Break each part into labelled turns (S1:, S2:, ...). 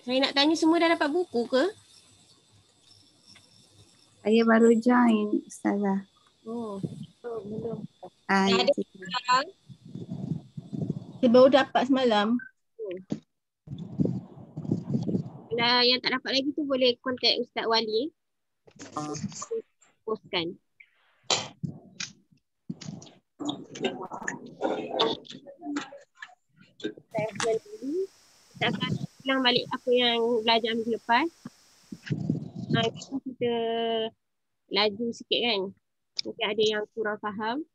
S1: Saya nak tanya semua dah dapat buku ke?
S2: Saya baru join, Ustazah.
S1: Oh, belum.
S2: Ah,
S1: Dah
S2: ya,
S1: ada
S2: cikgu.
S1: sekarang.
S3: Saya baru dapat semalam.
S1: Kalau yang tak dapat lagi tu boleh contact Ustaz Wali. Postkan. Kita akan ulang balik apa yang belajar minggu lepas. Kita laju sikit kan. Mungkin ada yang kurang faham.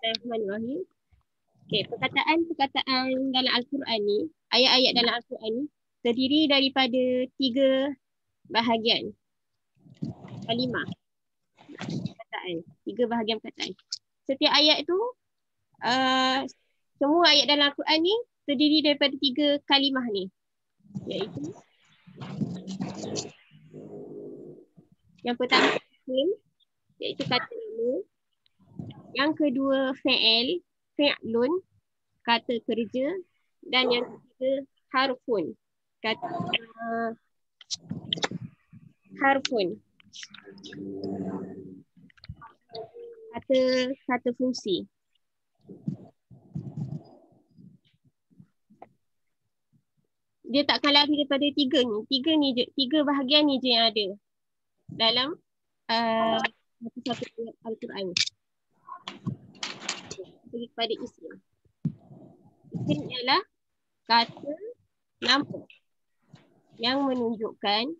S1: Bismillahirrahmanirrahim. Okey, perkataan-perkataan dalam Al-Quran ni, ayat-ayat dalam Al-Quran ni terdiri daripada 3 bahagian. Kalimah. Perkataan. 3 bahagian perkataan. Setiap ayat tu, semua ayat dalam Al-Quran ni terdiri daripada 3 kalimah ni. Iaitu yang pertama isim, iaitu kata nama. Yang kedua fi'il, fi'lun, kata kerja. Dan yang ketiga harfun, kata harfun, kata fungsi. Dia takkan lari daripada 3 ni. 3 ni je, 3 bahagian ni je yang ada dalam satu Al-Quran. Pergi kepada isim. Isim ialah kata nama yang menunjukkan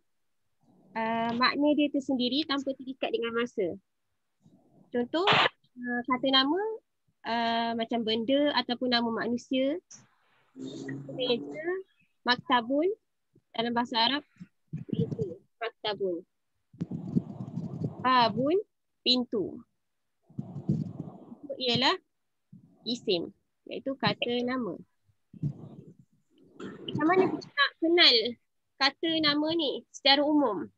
S1: makna dia tersendiri tanpa terikat dengan masa. Contoh, kata nama macam benda ataupun nama manusia. Meja, maktabun, dalam bahasa Arab, meja, maktabun. Babun, pintu. Itu ialah isim, iaitu kata nama. Macam mana kita nak kenal kata nama ni secara umum?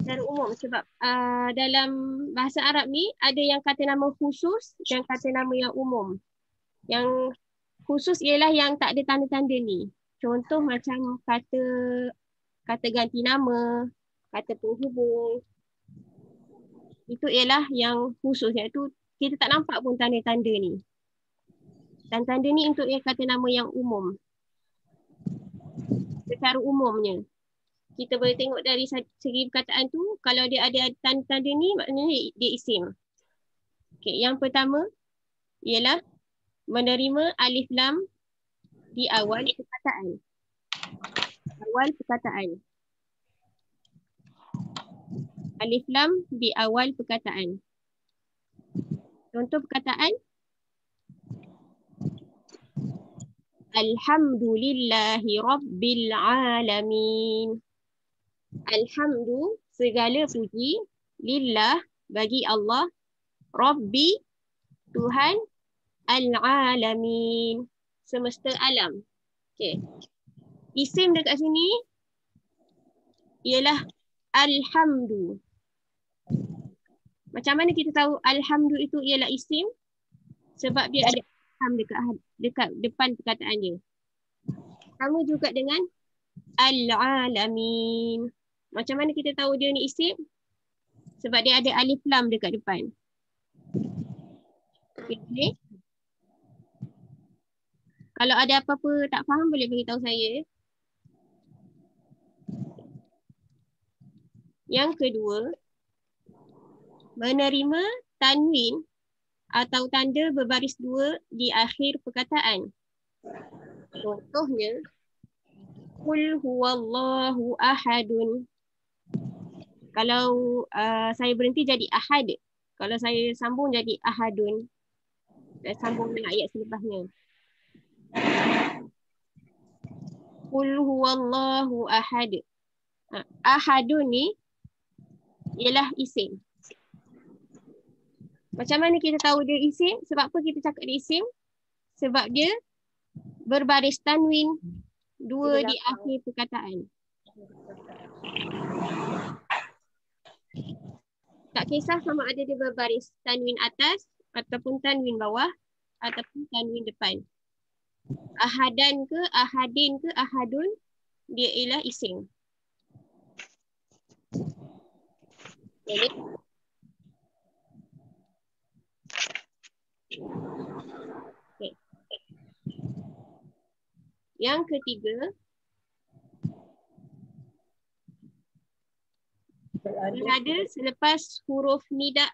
S1: Secara umum sebab dalam bahasa Arab ni ada yang kata nama khusus dan kata nama yang umum. Yang khusus ialah yang tak ada tanda-tanda ni. Contoh macam kata ganti nama, kata penghubung. Itu ialah yang khusus, iaitu kita tak nampak pun tanda-tanda ni. Tanda-tanda ni untuk yang kata nama yang umum. Secara umumnya. Kita boleh tengok dari segi perkataan tu, kalau dia ada tanda-tanda ni, maknanya dia isim. Okay, yang pertama ialah menerima alif lam di awal perkataan. Awal perkataan. Alif lam di awal perkataan. Contoh perkataan. Alhamdulillahi Rabbil Alamin. Alhamdu, segala puji, lillah, bagi Allah, Rabbi, Tuhan, Al-Alamin, semesta alam. Okay. Isim dekat sini ialah Alhamdu. Macam mana kita tahu Alhamdu itu ialah isim? Sebab dia ada alham dekat depan perkataan dia. Sama juga dengan Al-Alamin. Macam mana kita tahu dia ni isim? Sebab dia ada alif lam dekat depan. Okay. Kalau ada apa-apa tak faham boleh beritahu saya. Yang kedua, menerima tanwin atau tanda berbaris 2 di akhir perkataan. Contohnya, Qul huwallahu ahadun. Kalau saya berhenti jadi ahad. Kalau saya sambung jadi ahadun. Dan sambung dengan ayat selepasnya. Qul huwallahu ahad. Ahadun ni ialah isim. Macam mana kita tahu dia isim? Sebab apa kita cakap dia isim? Sebab dia berbaris tanwin 2 di akhir perkataan. Tak kisah sama ada dia berbaris tanwin atas ataupun tanwin bawah ataupun tanwin depan. Ahadan ke, ahadin ke, ahadun, dia ialah isim. Jadi, okay. Yang ketiga, berada selepas huruf nida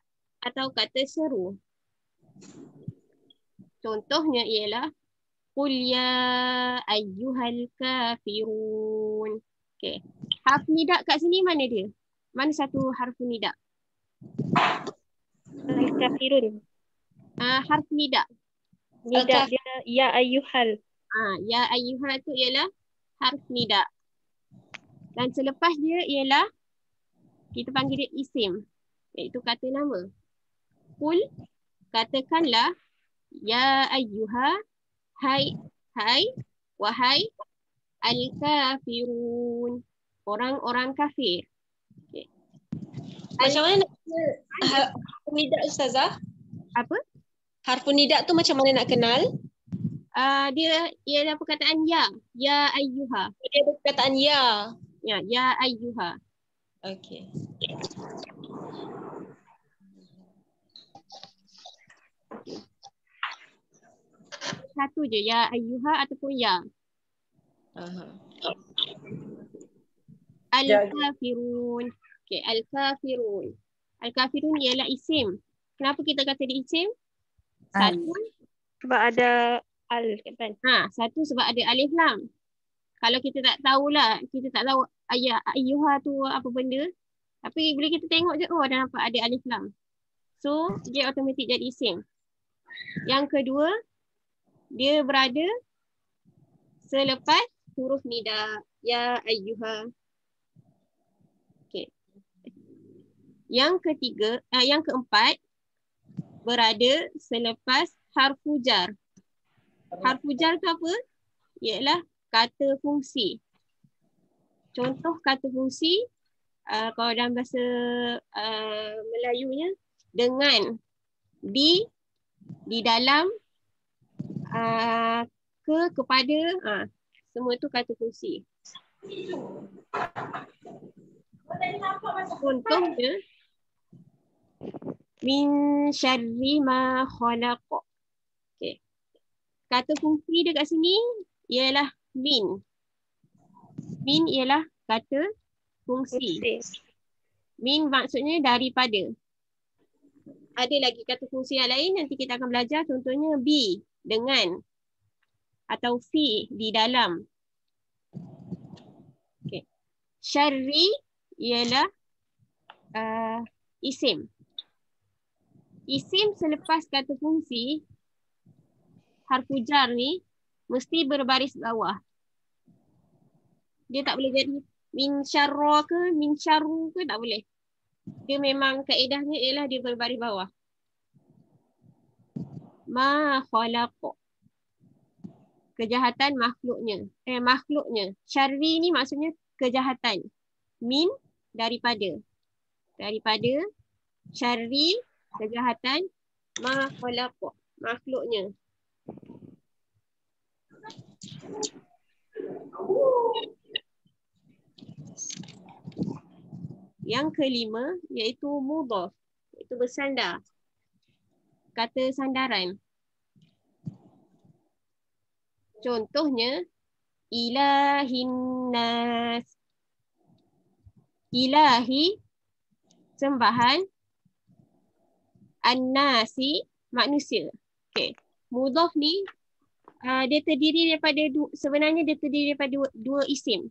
S1: atau kata seru. Contohnya ialah Qul ya ayyuhal kafirun. Okay. Harf nida kat sini mana dia? Mana satu harf nida?
S4: Al-kafirun.
S1: Harf nida.
S4: Nida dia ya ayyuhal.
S1: Ya ayyuhal tu ialah harf nida. Dan selepas dia ialah kita panggil dia isim, iaitu kata nama. Qul, katakanlah, ya ayyuha, hai, wahai, al-kafirun, orang-orang kafir. Okay.
S5: Macam mana nak kenal harfun nida Ustazah?
S1: Apa?
S5: Harfun nida tu macam mana nak kenal?
S1: Dia ialah perkataan ya ayyuha.
S5: Dia ada perkataan ya.
S1: Ya ayyuha.
S5: Okey.
S1: Satu je, ya ayyuha ataupun ya. Al-kafirun. Okay, al-kafirun. Al-kafirun ialah isim. Kenapa kita kata dia isim? Satu.
S4: Sebab ada al kan.
S1: Satu sebab ada alif lam. Kalau kita tak tahulah, kita tak tahu ayyuha tu apa benda. Tapi bila kita tengok je, dah nampak ada alif lam. So, dia automatik jadi isim. Yang kedua, dia berada selepas huruf nida. Ya ayyuha. Okay. Yang ketiga, yang keempat, berada selepas harfu jar. Harfu jar tu apa? Ialah kata fungsi. Contoh kata fungsi, kalau dalam bahasa Melayunya, dengan, di dalam, kepada, semua itu kata fungsi. Contohnya, min syarri ma khalaq. Okay. Kata fungsi dekat sini ialah min. Min ialah kata fungsi. Min maksudnya daripada. Ada lagi kata fungsi yang lain nanti kita akan belajar. Contohnya bi, dengan. Atau fi, di dalam. Okay. Syarri ialah isim. Isim selepas kata fungsi, harfu jar ni mesti berbaris bawah. Dia tak boleh jadi min syarra ke, min syarru ke, tak boleh. Dia memang kaedahnya ialah dia berbaris bawah. Ma khalaq. Kejahatan makhluknya. Makhluknya. Syarri ni maksudnya kejahatan. Min daripada. Daripada syarri kejahatan, ma khalaq makhluknya. Yang kelima iaitu mudhaf, iaitu bersandar. Kata sandaran. Contohnya ilahin nas. Ilahi sembahan, an-nasi manusia. Okey. Mudhaf ni dia terdiri daripada sebenarnya dia terdiri daripada dua isim.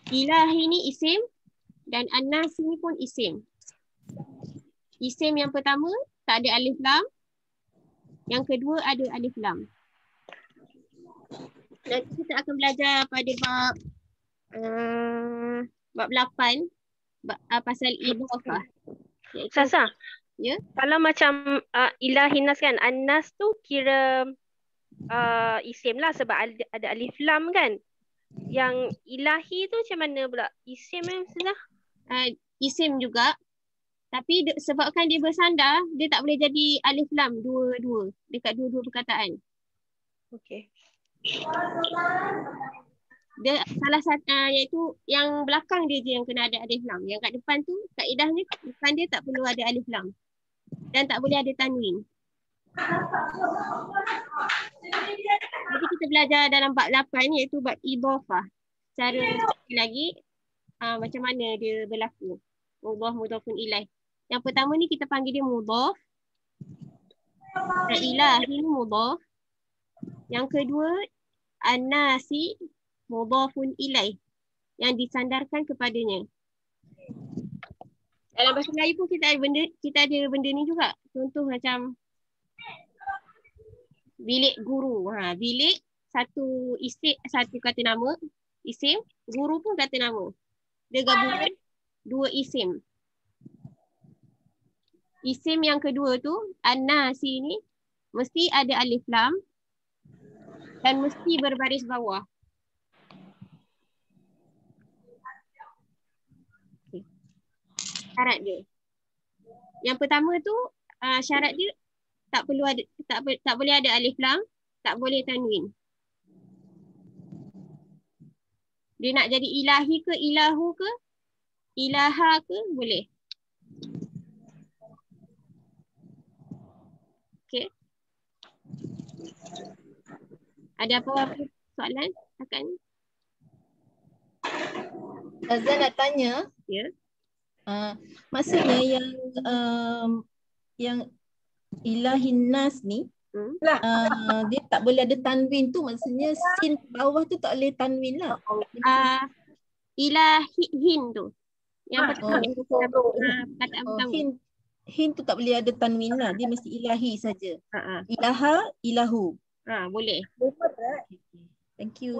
S1: Ilahi ni isim dan an-nas ni pun isim. Isim yang pertama tak ada alif lam. Yang kedua ada alif lam. Nanti kita akan belajar pada bab 8 pasal idhafah.
S4: Sasa.
S1: Ya.
S4: Kalau macam ilahinas kan, an-nas tu kira isim lah sebab ada alif lam kan. Yang ilahi tu macam mana pula? Isim yang sudah?
S1: Isim juga. Tapi sebabkan dia bersandar, dia tak boleh jadi alif lam dua-dua dekat dua-dua perkataan.
S4: Okey.
S1: Dia salah satu iaitu yang belakang dia je yang kena ada alif lam. Yang kat depan tu kaedahnya kat depan dia tak perlu ada alif lam. Dan tak boleh ada tanwin. Jadi kita belajar dalam bab 8 ni iaitu bab idhafah. Cara lagi macam mana dia berlaku. Mudhaf, mudhafun ilaih. Yang pertama ni kita panggil dia mudhaf. Dan ilahi ni mudhaf. Yang kedua an-nasi mudhafun ilaih. Yang disandarkan kepadanya. Dalam bahasa Melayu pun kita ada benda ni juga. Contoh macam bilik guru. Bilik satu isim, satu kata nama, isim, guru pun kata nama. Dia gabungan dua isim. Isim yang kedua tu, an-nasi ni mesti ada alif lam dan mesti berbaris bawah. Okay. Syarat dia. Yang pertama tu syarat dia tak perlu ada tak boleh ada alif lam, tak boleh tanwin. Dia nak jadi ilahi ke ilahu ke ilaha ke boleh. Okey. Ada apa-apa soalan akan?
S3: Azan nak tanya.
S1: Ya.
S3: Maksudnya yang ilahin nas ni dia tak boleh ada tanwin tu, maksudnya sin bawah tu tak boleh tanwin lah.
S1: Ilahin tu. Yang pertama perkataan pertama.
S3: Hin tu tak boleh ada tanwin lah. Dia mesti ilahi saja. Ilaha, ilahu.
S1: Boleh.
S3: Thank you.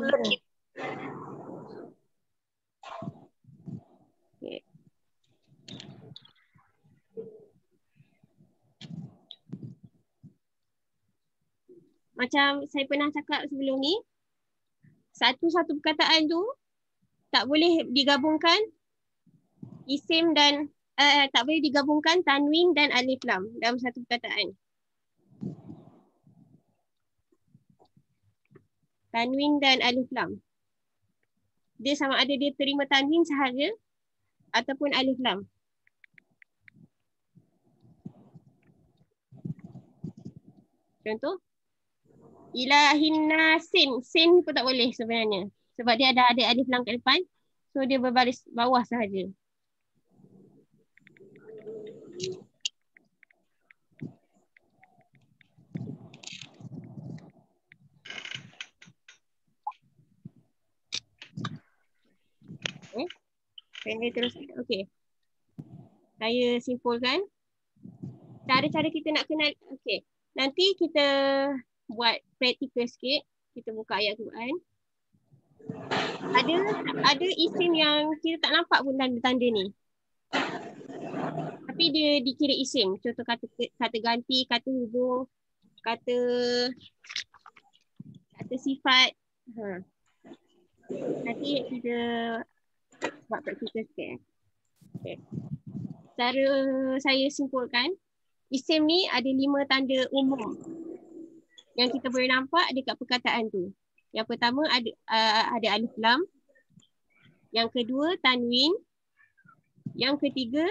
S1: Okay. Macam saya pernah cakap sebelum ni, satu-satu perkataan tu tak boleh digabungkan isim dan tak boleh digabungkan tanwin dan alif lam dalam satu perkataan. Tanwin dan alif lam. Dia sama ada dia terima tanwin sahaja ataupun alif lam. Contoh, ilahin nasin. Sin pun tak boleh sebenarnya. Sebab dia ada alif lam kat depan. So dia berbaris bawah sahaja. Saya teruskan. Okey. Saya simpulkan. Cara-cara kita nak kenal. Okey. Nanti kita buat praktikal sikit. Kita buka ayat Quran. Ada isim yang kita tak nampak pun tanda-tanda ni. Tapi dia dikira isim. Contoh kata ganti, kata hubung, kata sifat. Nanti kita buat praktikal sikit. Okay. Cara saya simpulkan, isim ni ada 5 tanda umum yang kita boleh nampak dekat perkataan tu. Yang pertama ada alif lam. Yang kedua tanwin. Yang ketiga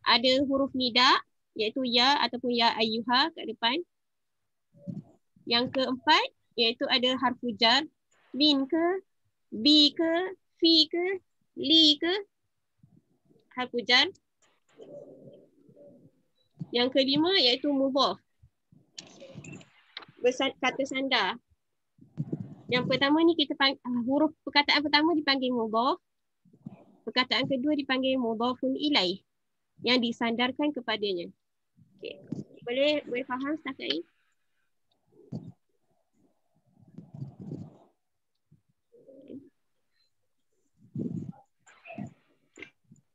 S1: ada huruf nida iaitu ya ataupun ya ayyuha kat depan. Yang keempat iaitu ada harfu jar, min ke, bi ke, fi ke, li ke, harfu jar. Yang kelima iaitu mudhaf. Kata sandar. Yang pertama ni kita huruf perkataan pertama dipanggil mudhaf. Perkataan kedua dipanggil mudhafun ilaih yang disandarkan kepadanya. Okey. Boleh faham setakat ini?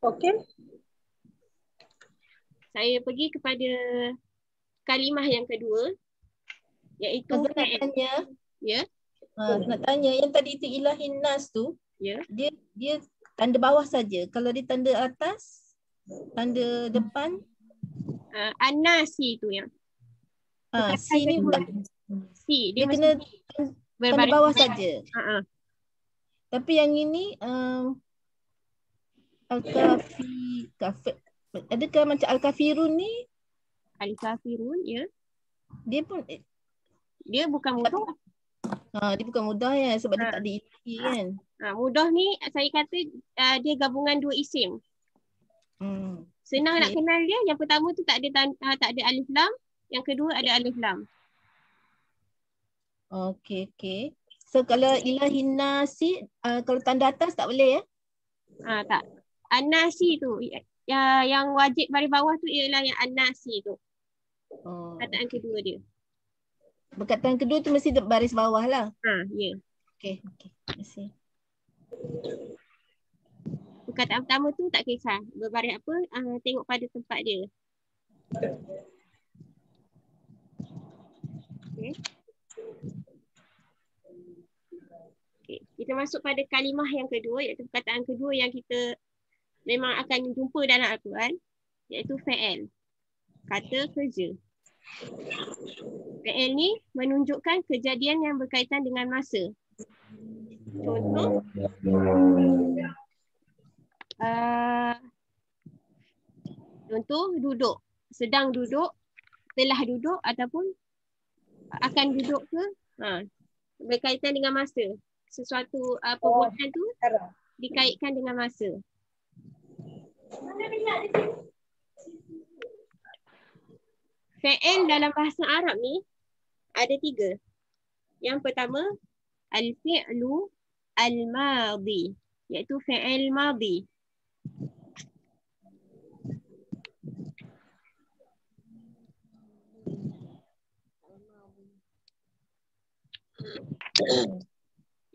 S5: Okey.
S1: Saya pergi kepada kalimah yang kedua iaitu
S3: Azan nak tanya.
S1: Ya.
S3: Nak tanya yang tadi itu ilahin nas tu.
S1: Ya.
S3: Dia tanda bawah saja. Kalau dia tanda atas tanda depan.
S1: An-nasi tu yang.
S3: Si ni
S1: Si dia
S3: kena tanda bawah saja. Tapi yang ini adakah macam al-kafirun ni?
S1: Al-kafirun ya.
S3: Dia pun
S1: dia bukan mudah.
S3: Dia bukan mudah ya sebab dia tak ada ilahi kan.
S1: Mudah ni saya kata dia gabungan dua isim. Senang nak kenal dia. Yang pertama tu tak ada alif lam, yang kedua ada alif lam.
S3: Okey. So kalau ilahin nasi kalau tanda atas tak boleh ya?
S1: Tak. An-nasi tu yang wajib baris bawah tu ialah yang an-nasi tu. Perkataan kedua dia.
S3: Perkataan kedua tu mesti baris bawah lah.
S1: Ya.
S3: Okey. Terima kasih.
S1: Perkataan pertama tu tak kisah berbaris apa, tengok pada tempat dia. Okay. Kita masuk pada kalimah yang kedua, iaitu perkataan kedua yang kita memang akan jumpa dalam Al-Quran, iaitu fa'al. Kata kerja. Fa'al ni menunjukkan kejadian yang berkaitan dengan masa. Contoh duduk, sedang duduk, telah duduk ataupun akan duduk ke, berkaitan dengan masa. Sesuatu perbuatan tu dikaitkan dengan masa. Fa'il dalam bahasa Arab ni ada 3. Yang pertama al-fi'lu al-madhi, iaitu fa'il madhi.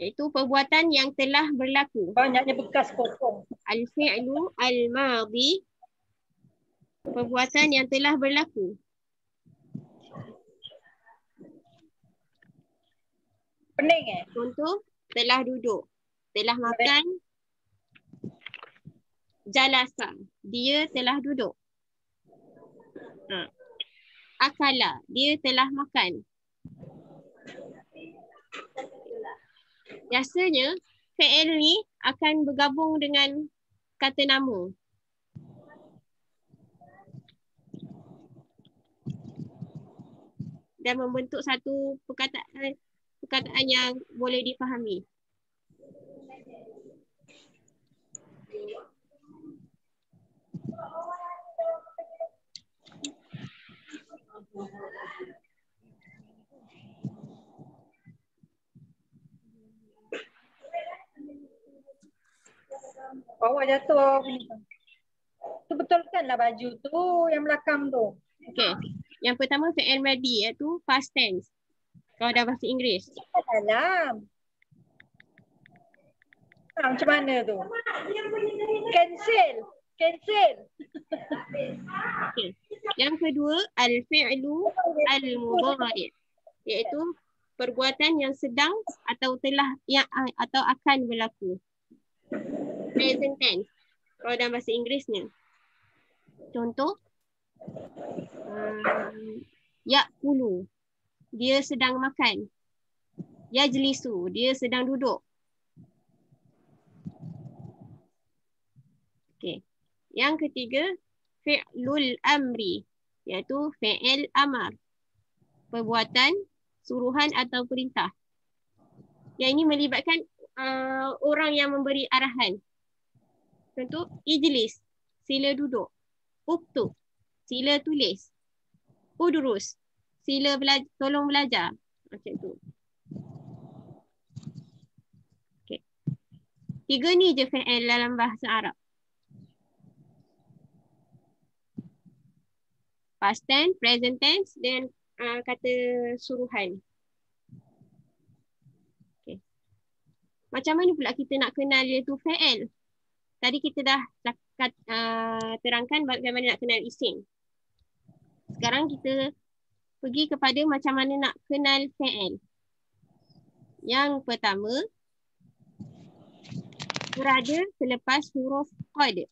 S1: Iaitu perbuatan yang telah berlaku.
S5: Banyaknya bekas kosong.
S1: Al-fi'lu al-madhi, perbuatan yang telah berlaku.
S5: Pening
S1: Contoh, telah duduk, telah makan, jalasa, dia telah duduk. Akala, dia telah makan. Biasanya fi'il ni akan bergabung dengan kata nama. Dan membentuk satu perkataan yang boleh difahami.
S5: Bawa jatuh. Tu betulkanlah baju tu yang belakang tu.
S1: Okey. Yang pertama fi'il madhi, iaitu past tense. Kalau dah bahasa Inggeris.
S5: Dalam. Macam mana tu? Cancel.
S1: Okay. Yang kedua al-fi'lu al-mudhari', iaitu perbuatan yang sedang atau telah atau akan berlaku. Present tense kalau dalam bahasa Inggerisnya. Contoh, ya'kulu, dia sedang makan. Yajlisu, dia sedang duduk. Okey. Yang ketiga, fi'lul amri, iaitu fi'il amar, perbuatan suruhan atau perintah. Yang ini melibatkan orang yang memberi arahan. Contoh, ijlis, sila duduk. Uktub, sila tulis. Udrus, sila tolong belajar. Macam tu. Okay. 3 ni je fi'il dalam bahasa Arab. Past tense, present tense dan kata suruhan. Okay. Macam mana pula kita nak kenal dia tu fi'il? Tadi kita dah terangkan bagaimana nak kenal isim. Sekarang kita pergi kepada macam mana nak kenal fi'il. Yang pertama, berada selepas huruf qad.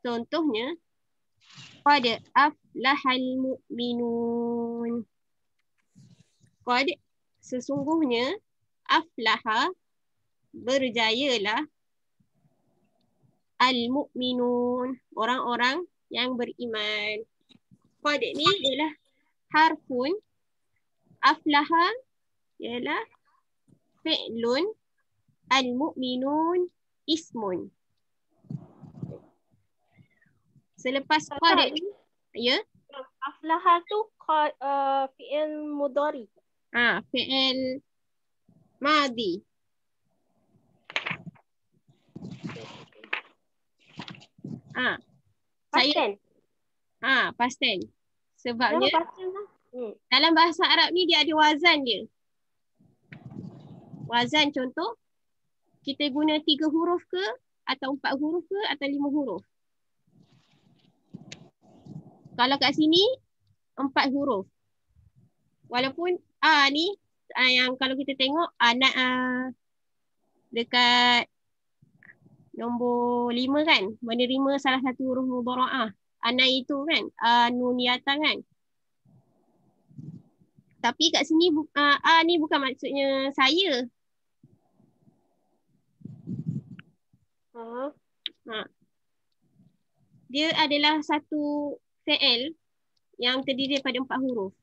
S1: Contohnya, qad aflahal mu'minun. Qad, sesungguhnya, aflaha, berjayalah, al-mu'minun, orang-orang yang beriman. Qad ni ialah harfun, aflaha ialah fi'lun, al-mu'minun ismun. Selepas qad ni, ya?
S4: Aflaha tu fi'il mudhari.
S1: Fi'il madhi.
S4: Past tense.
S1: Past tense. Sebabnya
S4: Kenapa past tense lah?
S1: dalam bahasa Arab ni dia ada wazan dia. Wazan contoh, kita guna 3 huruf ke, atau 4 huruf ke, atau 5 huruf. Kalau kat sini 4 huruf. Walaupun ni yang kalau kita tengok anak dekat nombor 5 kan, menerima salah satu huruf mudhara'ah. Ana itu kan, nuniyatan kan. Tapi kat sini ni bukan maksudnya saya. Dia adalah satu fi'il yang terdiri daripada 4 huruf.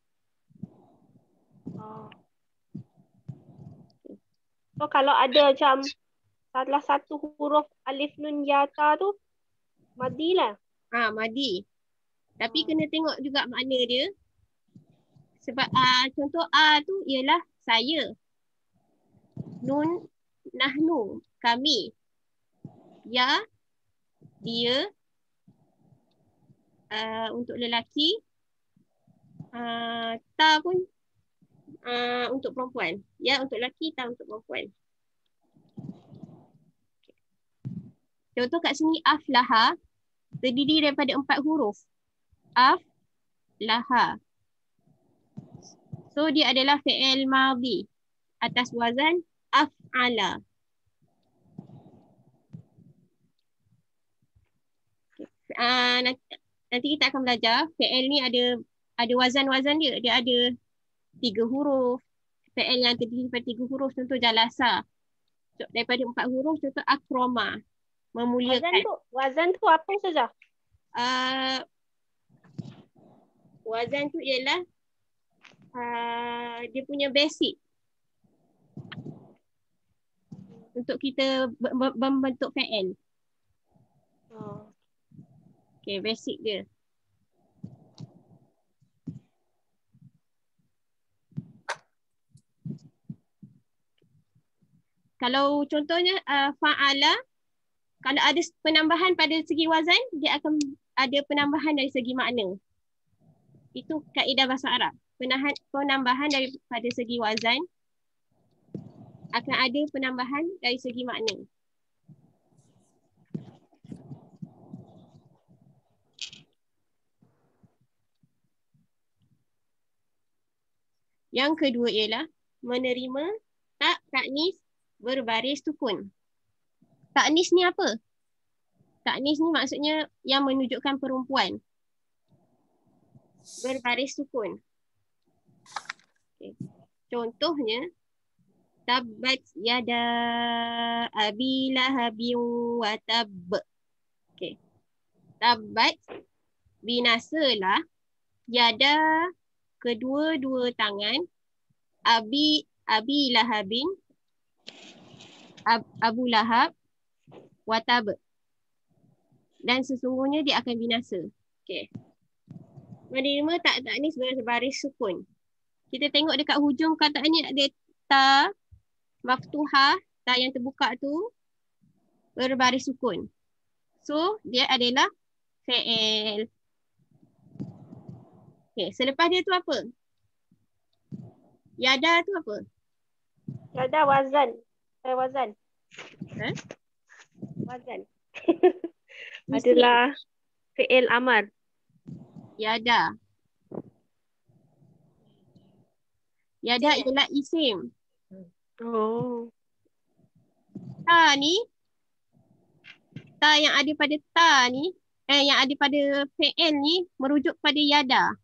S4: So kalau ada macam salah satu huruf alif nun ya ta tu madi lah.
S1: Madi. Tapi kena tengok juga makna dia. Sebab contoh tu ialah saya. Nun, nahnu, kami. Ya, dia. Untuk lelaki. Ta pun untuk perempuan. Ya, untuk lelaki, ta untuk perempuan. Contoh kat sini aflaha terdiri daripada 4 huruf. Aflaha. So dia adalah fi'il madhi atas wazan af'ala. Nanti kita akan belajar fi'il ni ada wazan-wazan dia. Dia ada 3 huruf. Fi'il yang terdiri daripada 3 huruf contoh jalasa. Daripada 4 huruf contoh akrama. Memuliakan.
S4: Wazan tu apa saja?
S1: Wazan tu ialah dia punya basic untuk kita membentuk fi'il. Okay, basic dia. Kalau contohnya fa'ala, kalau ada penambahan pada segi wazan, dia akan ada penambahan dari segi makna. Itu kaedah bahasa Arab. Penambahan daripada segi wazan akan ada penambahan dari segi makna. Yang kedua ialah menerima ta'nis berbaris sukun. Ta'nis ni apa? Ta'nis ni maksudnya yang menunjukkan perempuan. Berbaris sukun. Okay. Contohnya, tabbat yada abi lahabin wa tab. Okay. Tabbat, binasalah, yada, kedua-dua tangan, abi lahabin, Abu Lahab, wa tab. Dan sesungguhnya dia akan binasa. Okay. Menerima ta'nis berbaris sukun. Kita tengok dekat hujung kataan ni ada ta maftuhah, ta yang terbuka tu berbaris sukun. So dia adalah fi'il. Okay, selepas dia tu apa? Yada tu apa?
S4: Yada wazan. Wazan. Wazan. Adalah fi'il amar.
S1: Yada. Yada ialah isim. Ta ni, ta yang ada pada ta ni yang ada pada fi'il ni merujuk pada yada.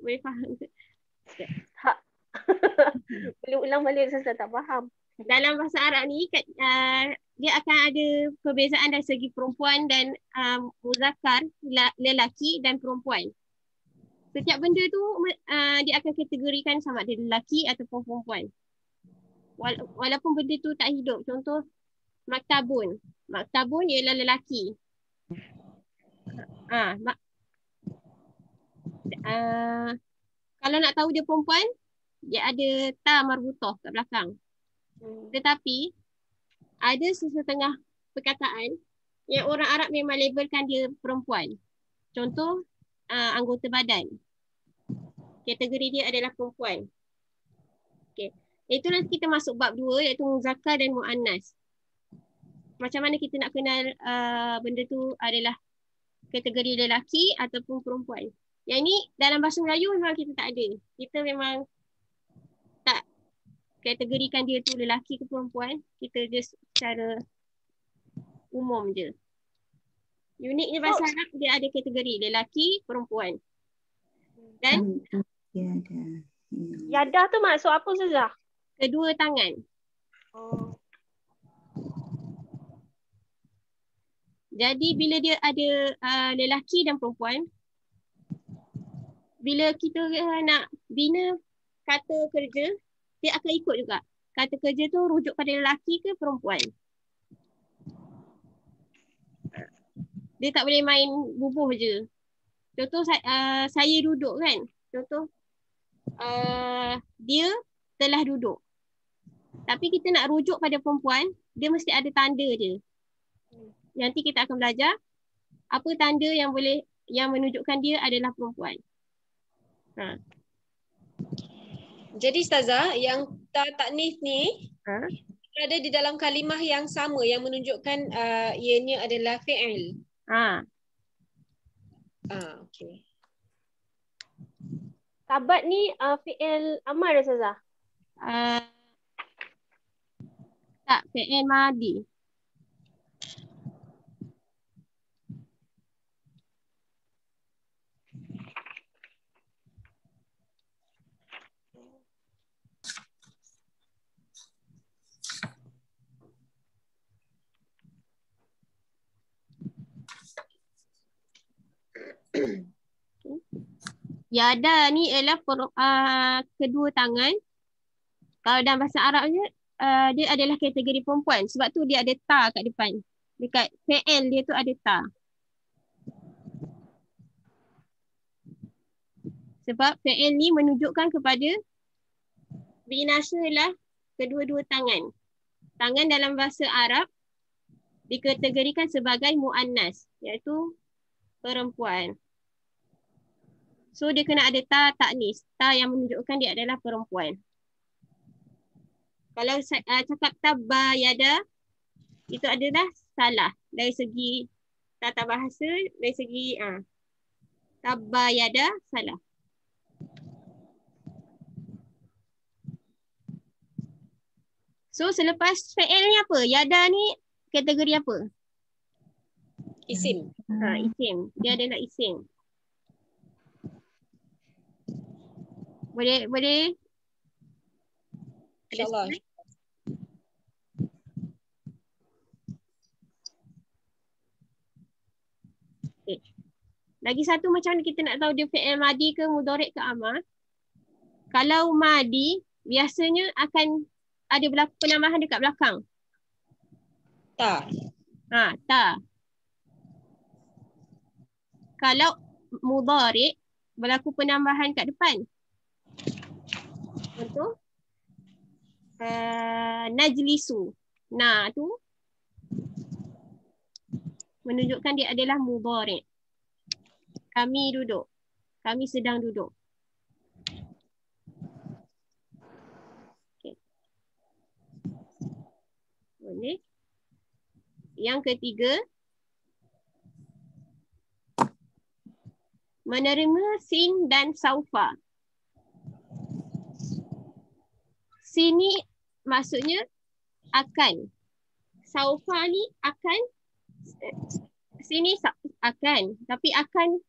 S1: Boleh faham ke?
S4: Tak. Boleh ulang balik, saya tak faham.
S1: Dalam bahasa Arab ni dia akan ada perbezaan dari segi perempuan dan muzakkar, lelaki dan perempuan. Setiap benda tu dia akan kategorikan sama ada lelaki ataupun perempuan. Walaupun benda tu tak hidup. Contoh maktabun. Maktabun ialah lelaki. Kalau nak tahu dia perempuan, dia ada ta marbutah kat belakang. Tetapi ada sesetengah perkataan yang orang Arab memang labelkan dia perempuan. Contoh anggota badan. Kategori dia adalah perempuan. Okey. Itu nanti kita masuk bab 2 iaitu muzakkar dan muannas. Macam mana kita nak kenal benda tu adalah kategori lelaki ataupun perempuan. Yang ni dalam bahasa Melayu memang kita tak ada. Kita memang tak kategorikan dia tu lelaki ke perempuan. Kita just secara umum je. Uniknya bahasa Arab dia ada kategori lelaki, perempuan. Dan
S4: yadah tu maksud apa Ustazah?
S1: Kedua tangan. Jadi bila dia ada lelaki dan perempuan, bila kita nak bina kata kerja, dia akan ikut juga. Kata kerja tu rujuk pada lelaki ke perempuan. Dia tak boleh main bubuh je. Contoh saya duduk kan. Contoh dia telah duduk. Tapi kita nak rujuk pada perempuan, dia mesti ada tanda je. Nanti kita akan belajar apa tanda yang menunjukkan dia adalah perempuan.
S6: Jadi Ustazah, yang ta'nits ni ada di dalam kalimah yang sama yang menunjukkan ianya adalah fi'il. Okey.
S4: Tabat ni fi'il amar Ustazah?
S1: Tak, fi'il madi. Yada ni ialah kedua tangan. Kalau dalam bahasa Arabnya dia adalah kategori perempuan. Sebab tu dia ada ta kat depan. Dekat fi'il dia tu ada ta. Sebab fi'il ni menunjukkan kepada binasalah kedua-dua tangan. Tangan dalam bahasa Arab dikategorikan sebagai muannas, iaitu perempuan. So dia kena ada ta ta'nis, ta yang menunjukkan dia adalah perempuan. Kalau cakap tabba yada, itu adalah salah dari segi tata bahasa, dari segi tabba yada salah. So selepas fi'il ni apa? Yada ni kategori apa?
S6: Isim.
S1: Isim. Dia adalah isim. Boleh?
S6: InsyaAllah.
S1: Okay. Lagi satu macam mana kita nak tahu dia fi'il madi ke mudhari' ke amar. Kalau madi, biasanya akan ada berlaku penambahan dekat belakang.
S6: Ta.
S1: Ta. Kalau mudhari' berlaku penambahan kat depan. Contoh najlisu. Nah tu menunjukkan dia adalah mudhari'. Kami duduk. Kami sedang duduk. Okay. Boleh. Yang ketiga, menerima sin dan saufa. Sin ni maksudnya akan. saufa ni akan, sini akan, tapi akan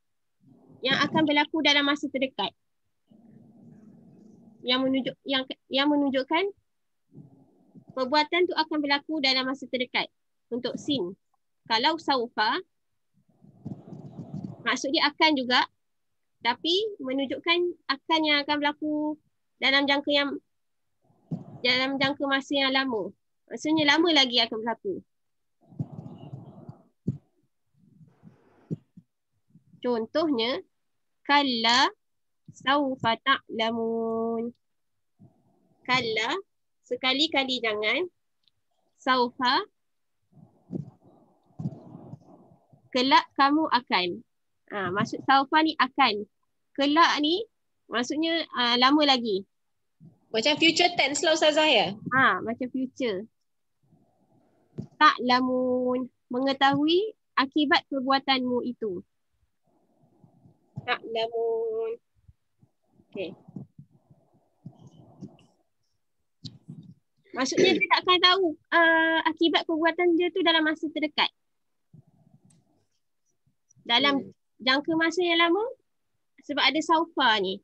S1: yang akan berlaku dalam masa terdekat. Yang menunjukkan perbuatan tu akan berlaku dalam masa terdekat untuk sin. Kalau saufa maksud dia akan juga, tapi menunjukkan akan yang akan berlaku dalam jangka masa yang lama. Maksudnya lama lagi akan berlaku. Contohnya, kalla saufa ta'lamun. Kalla, sekali-kali jangan. Saufa, kelak kamu akan. Maksud saufa ni akan. Kelak ni maksudnya lama lagi.
S6: Macam future tense lah Ustazah ya?
S1: Macam future. Ta'lamun, mengetahui akibat perbuatanmu itu. Ta'lamun. Okay. Maksudnya dia tak akan tahu akibat perbuatan dia tu dalam masa terdekat. Dalam jangka masa yang lama, sebab ada saufa ni.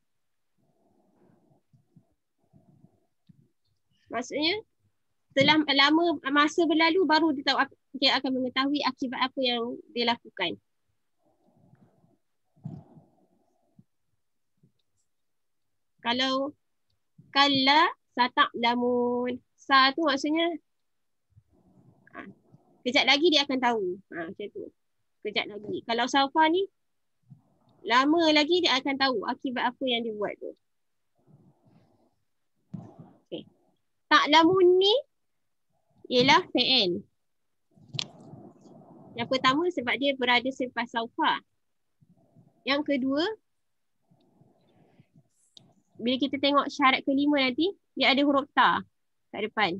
S1: Maksudnya setelah lama masa berlalu baru dia tahu, dia akan mengetahui akibat apa yang dia lakukan. Kalau kalla sata'lamun, sa tu maksudnya kejap lagi dia akan tahu. Macam tu. Kejap lagi. Kalau saufa ni lama lagi dia akan tahu akibat apa yang dia buat tu. Okay. Ta'lamun ni ialah fi'il. Yang pertama sebab dia berada selepas saufa. Yang kedua, bila kita tengok syarat kelima nanti, dia ada huruf ta kat depan.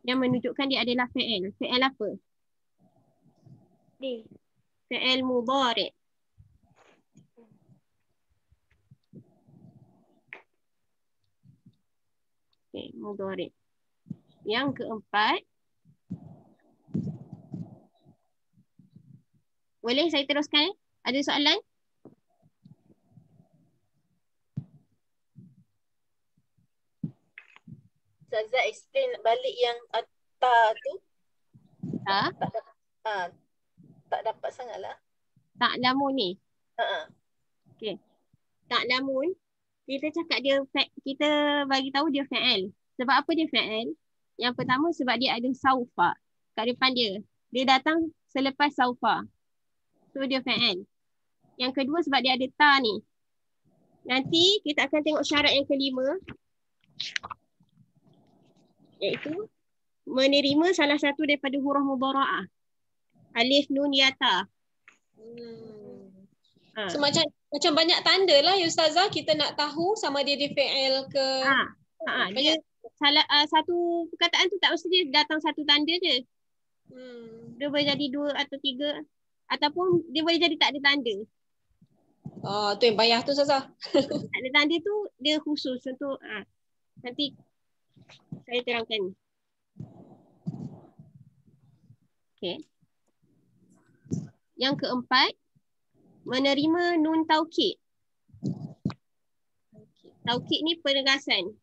S1: Yang menunjukkan dia adalah fi'il. Fi'il apa? Fi'il mudhari'. Okay, mudhari'. Yang keempat, boleh saya teruskan? Ada soalan?
S3: Ustazah explain balik yang ta tu. Tak dapat sangatlah.
S1: Ta'lamun ni. Okay. Ta'lamun, kita cakap dia, kita bagi tahu dia fa'il. Sebab apa dia fa'il? Yang pertama sebab dia ada saufa kat depan dia. Dia datang selepas saufa. So dia fa'il. Yang kedua sebab dia ada ta ni. Nanti kita akan tengok syarat yang kelima. Iaitu menerima salah satu daripada huruf mudhara'ah. Alif, nun, ya, ta.
S6: So macam banyak tanda lah ya Ustazah, kita nak tahu sama dia fi'il ke.
S1: Dia salah satu perkataan tu tak mesti dia datang satu tanda je. Dia boleh jadi 2 atau 3 ataupun dia boleh jadi tak ada tanda.
S6: Tu yang payah tu Ustazah.
S1: Tak ada tanda tu dia khusus untuk nanti saya terangkan. Okay. Yang keempat, menerima nun taukid. Taukid ni penegasan.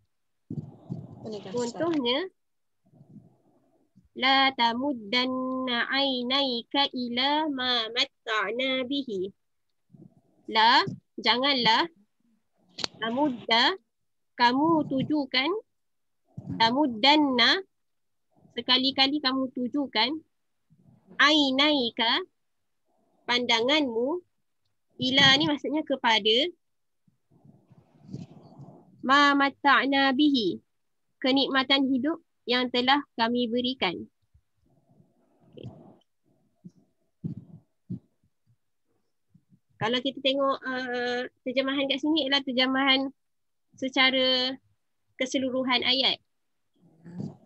S1: Contohnya, la tamuddanna ainaika ila ma matta'na bihi. La, janganlah. Tamudda, kamu tujukan. Tamuddanna, sekali-kali kamu tujukan. Ainaika, pandanganmu. Ila ni maksudnya kepada. Ma matta'na bihi, kenikmatan hidup yang telah kami berikan. Okay. Kalau kita tengok terjemahan kat sini ialah terjemahan secara keseluruhan ayat.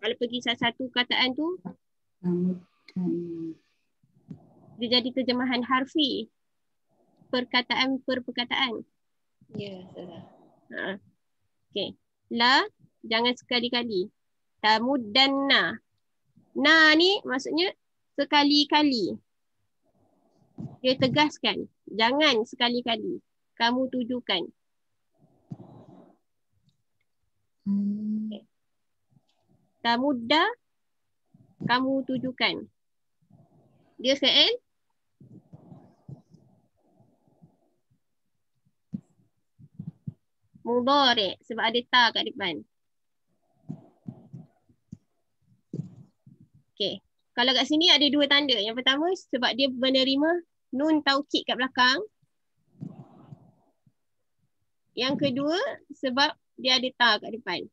S1: Kalau pergi satu kataan tu, dia jadi terjemahan harfi. Perkataan per perkataan.
S6: Ya,
S1: Okay. La, jangan sekali-kali. Tamuddanna. Na ni maksudnya sekali-kali. Dia tegaskan. Jangan sekali-kali. Kamu tujukan. Okay. Tamudda. Kamu tujukan. Dia fi'il. Mudhari' sebab ada ta kat depan. Okay. Kalau kat sini ada dua tanda. Yang pertama sebab dia menerima nun taukid kat belakang. Yang kedua sebab dia ada ta kat depan.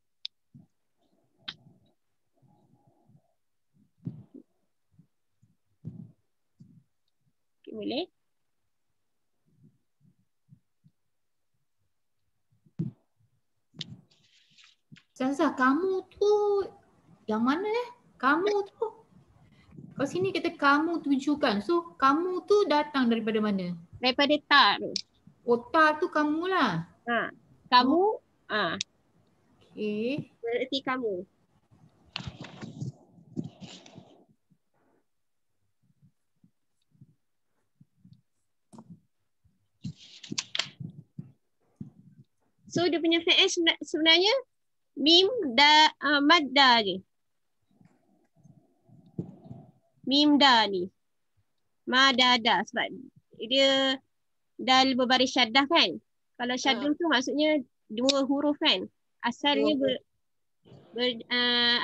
S1: Okay, boleh?
S7: Ustazah, kamu tu yang mana Kamu tu. Kalau sini kata kamu tujukan. So kamu tu datang daripada mana?
S1: Daripada ta tu.
S7: Oh, ta tu kamu lah.
S1: Ha. Kamu. Ha.
S7: Okay.
S1: Berarti kamu. So dia punya fi'il sebenarnya mim da madda je. Mim da ni. Madada sebab dia dal berbaris syaddah kan. Kalau syaddah tu maksudnya dua huruf kan. Asalnya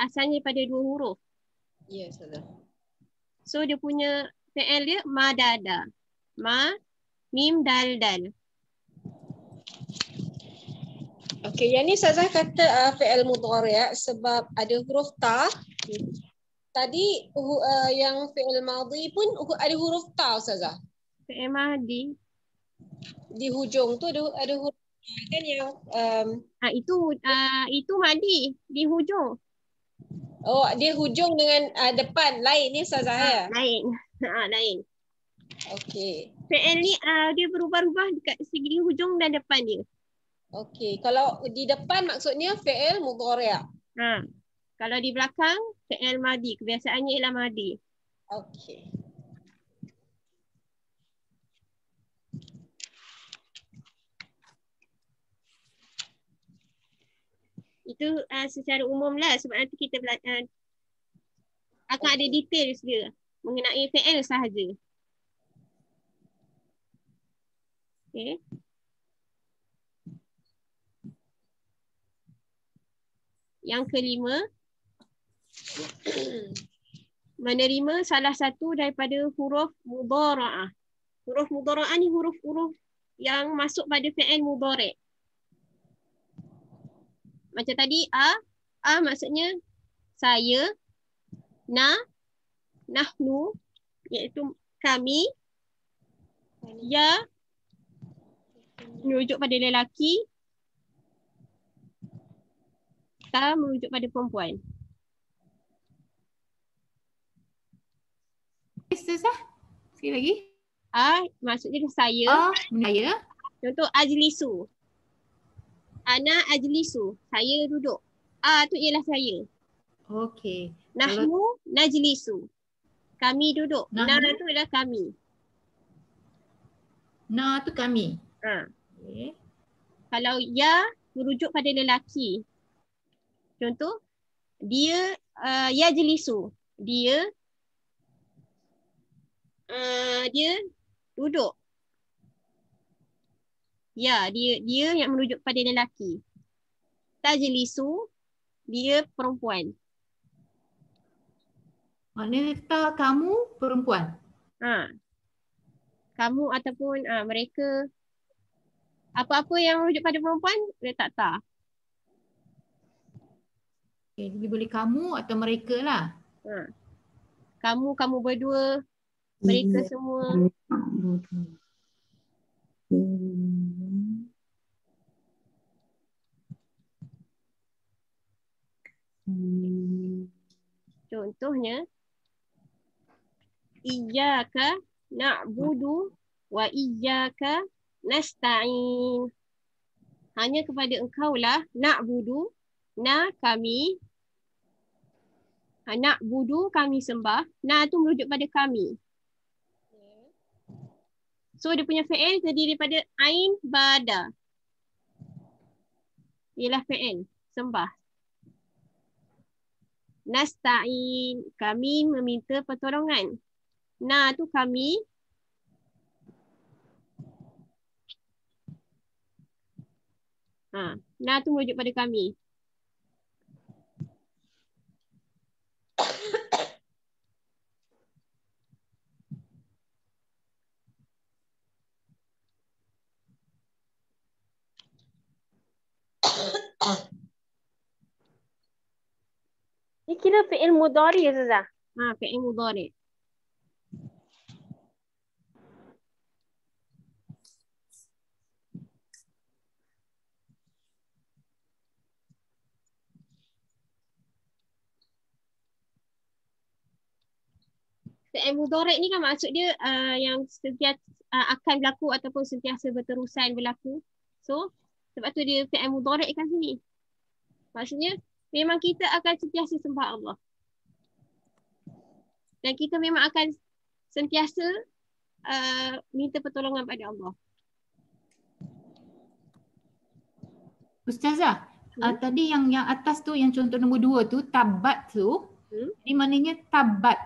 S1: asalnya pada dua huruf.
S6: Ya, salah.
S1: So dia punya fi'il dia madada. Ma mim dal dal.
S6: Okey, yang ni Ustazah kata fi'il mudhari' sebab ada huruf ta. Tadi yang fi'il madhi pun ada huruf ta Ustazah.
S1: Fi'il madhi
S6: di hujung tu ada huruf kan yang
S1: itu madhi di hujung.
S6: Oh, dia hujung dengan depan lain ni Ustazah ya?
S1: Lain. Lain.
S6: Okey.
S1: Fi'il ni dia berubah-ubah dekat segi hujung dan depan dia.
S6: Okey, kalau di depan maksudnya fi'il mudhari'.
S1: Kalau di belakang fi'il madhi, kebiasaannya ialah madhi.
S6: Okey.
S1: Itu secara umum lah sebab nanti kita belajar akan ada details dia mengenai fi'il sahaja. Okey. Yang kelima, menerima salah satu daripada huruf mudhara'ah. Huruf mudhara'ah ni huruf-huruf yang masuk pada fi'il mudhari'. Macam tadi a maksudnya saya, nahnu iaitu kami, ya merujuk pada lelaki, ta merujuk pada perempuan.
S7: Ustazah, sekali lagi.
S1: Maksudnya saya.
S7: Saya.
S1: Contoh ajlisu. Ana ajlisu. Saya duduk. Tu ialah saya.
S7: Okey.
S1: Nahnu najlisu. Kami duduk. Na tu ialah kami.
S7: Na tu kami. Okay.
S1: Kalau ya merujuk pada lelaki. Contoh dia yajlisu. Dia duduk. Ya, dia yang merujuk pada lelaki. Tajlisu, dia perempuan.
S7: Maknanya kamu perempuan.
S1: Kamu ataupun mereka, apa-apa yang merujuk pada perempuan letak ta.
S7: Okay, jadi boleh kamu atau mereka lah.
S1: Kamu berdua, mereka semua. Contohnya, iyyaka na'budu wa iyyaka nasta'in. Hanya kepada engkau lah na'budu, na kami, Nak budu kami sembah. Na tu merujuk pada kami. So dia punya fi'il terdiri daripada ain bada. Ialah fi'il sembah. Nasta'in, kami meminta pertolongan. Na tu kami. Na tu merujuk pada kami.
S4: Ni kira fi'il mudhari ya Ustazah?
S1: Fi'il mudhari. Fi'il mudhari ni kan maksud dia yang sentiasa akan berlaku ataupun sentiasa berterusan berlaku. So sebab tu dia fi'il mudhari kat sini. Maksudnya memang kita akan sentiasa sembah Allah. Dan kita memang akan sentiasa minta pertolongan pada Allah.
S7: Ustazah, tadi yang atas tu, yang contoh nombor 2 tu, tabat tu, ini maknanya tabat.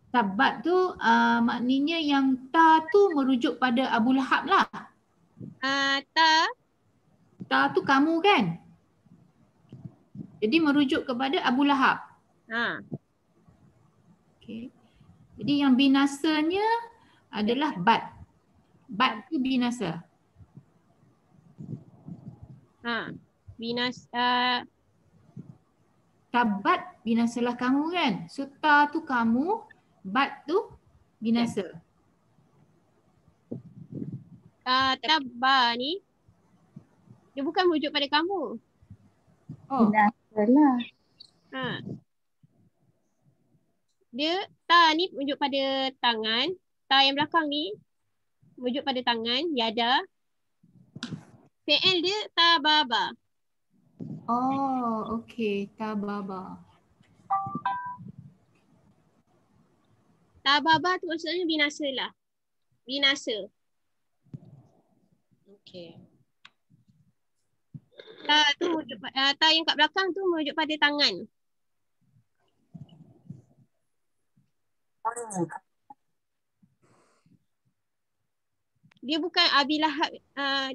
S7: Tabat tu maknanya yang ta tu merujuk pada Abu Lahab lah. Ta tu kamu kan? Jadi merujuk kepada Abu Lahab. Okay. Jadi yang binasanya adalah bat. Bat tu binasa. Tabat binasalah kamu kan? So ta tu kamu, bat tu binasa.
S1: Tabba ni dia bukan merujuk pada kamu.
S2: Binasalah.
S1: Dia ta ni merujuk pada tangan. Ta yang belakang ni merujuk pada tangan, yada. Fi'il dia tababa.
S7: Oh, okey, tababa.
S1: Tababa tu maksudnya binasa lah. Binasa.
S6: Okey.
S1: Ta tu merujuk, ta yang kat belakang tu merujuk pada tangan. Dia bukan Abi Lahab.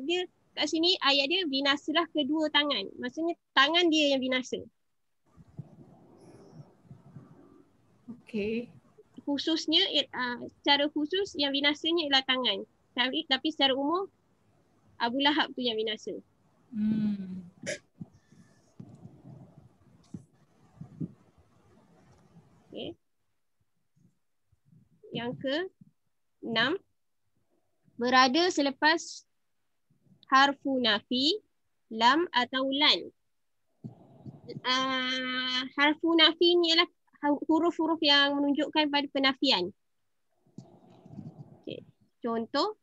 S1: Dia kat sini ayat dia binasalah kedua tangan. Maksudnya tangan dia yang binasa.
S7: Okey.
S1: Khususnya secara khusus yang binasanya ialah tangan. Tapi secara umum Abu Lahab tu yang binasa. Okay. Yang ke-6, berada selepas harfu nafi, lam atau lan. Harfu nafi ni ialah huruf-huruf yang menunjukkan pada penafian. Okay. Contoh,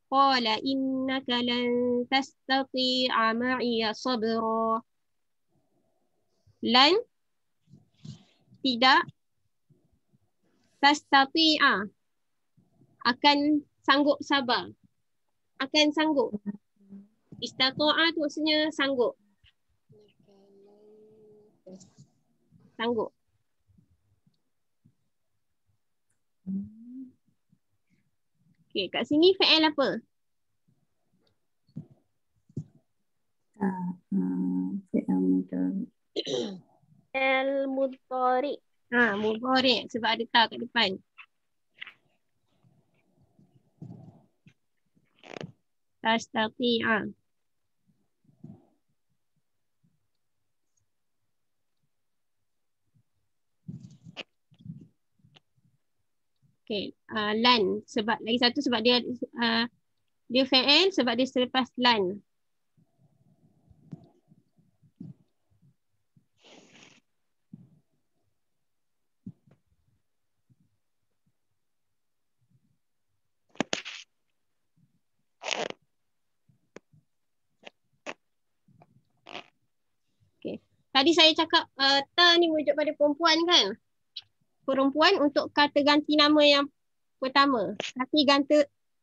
S1: qala innaka lan tastati'a ma'iya sabra. Lan tidak, tastati'a akan sanggup sabar. Akan sanggup. Istata'a tu maksudnya sanggup. Sanggup. Okey, kat sini fi'il apa?
S2: Fi'il mudhari.
S4: Al-mudhari.
S1: Mudhari sebab ada ta kat depan. Tastati'a. Okey, lan sebab lagi satu sebab dia fi'il sebab dia selepas lan. Tadi saya cakap ta ni merujuk pada perempuan kan? Perempuan untuk kata ganti nama yang pertama.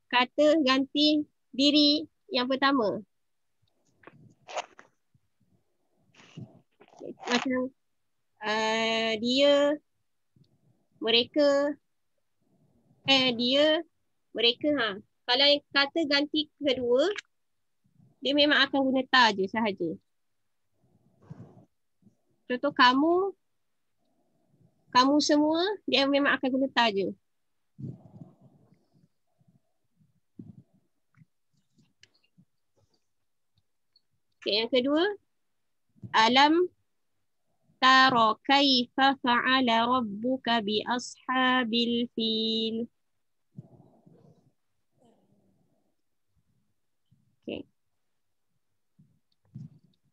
S1: Kata ganti diri yang pertama. Macam dia, mereka, dia, mereka. Kalau yang kata ganti kedua, dia memang akan guna ta je sahaja. Contoh kamu semua, dia memang akan guna ta je. Okay, yang kedua, alam tara kaifa fa'ala rabbuka bi ashabil fil. Okay.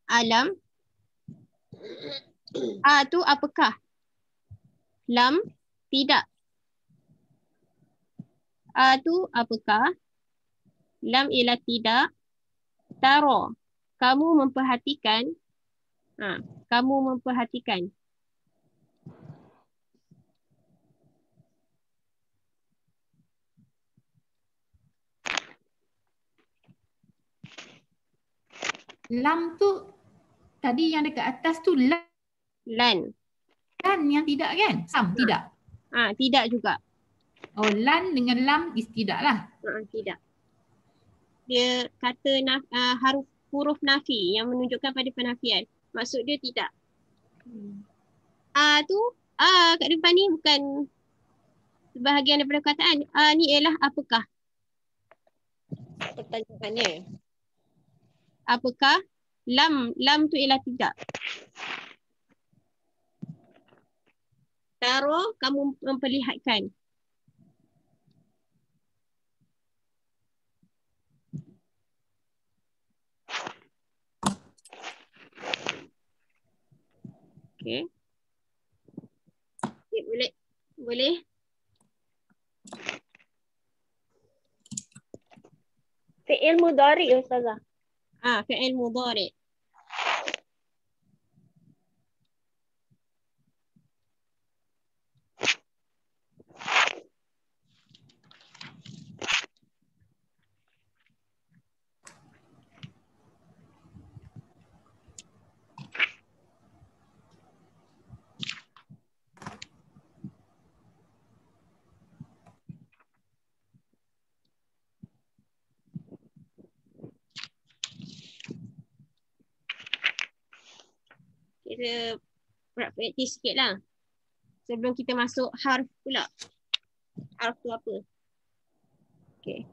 S1: Alam. Tu apakah? Lam, tidak. Tu apakah? Lam ialah tidak. Tara, kamu memperhatikan. Kamu memperhatikan.
S7: Lam tu tadi yang dekat atas tu lan. Lan yang tidak kan? Tidak.
S1: Tidak juga.
S7: Oh, lan dengan lam is tidak lah.
S1: Tidak. Dia kata huruf nafi yang menunjukkan pada penafian. Maksud dia tidak. Tu kat depan ni bukan sebahagian daripada perkataan. Ni ialah apakah?
S6: Pertanyaannya.
S1: Apakah? Lam tu ialah tidak. Taro, kamu memperlihatkan. Okay. Boleh?
S4: Fi'il mudhari Ustazah.
S1: Fi'il mudhari. Kita praktis sikit lah. Sebelum kita masuk harf pula. Harf tu apa? Okay.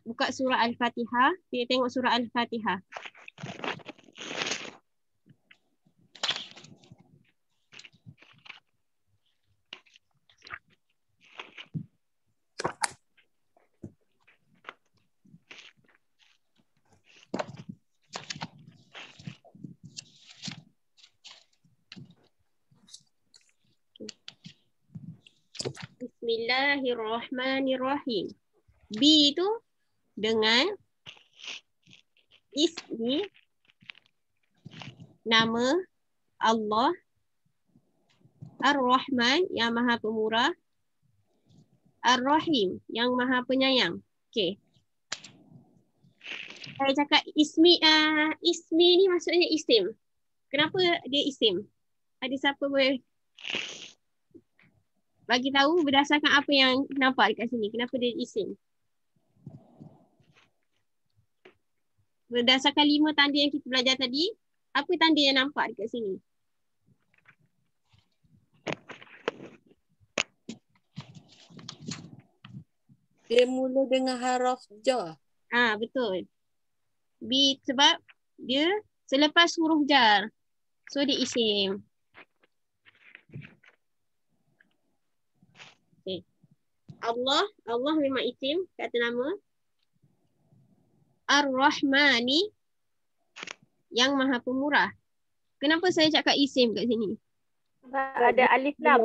S1: Buka surah Al-Fatihah. Kita tengok surah Al-Fatihah. Bismillahirrahmanirrahim. B itu dengan ismi nama Allah Ar-Rahman yang Maha Pemurah, Ar-Rahim yang Maha Penyayang. Okey. Saya cakap ismi ni maksudnya isim. Kenapa dia isim? Ada siapa boleh bagi tahu berdasarkan apa yang nampak dekat sini? Kenapa dia isim? Berdasarkan 5 tanda yang kita belajar tadi, apa tanda yang nampak dekat sini?
S6: Dia mula dengan haraf jar.
S1: Betul. B sebab dia selepas huruf jar. So dia isim. Okay. Allah memang isim, kata nama. Ar-Rahmani yang Maha Pemurah. Kenapa saya cakap isim kat sini?
S4: Ada alif lam.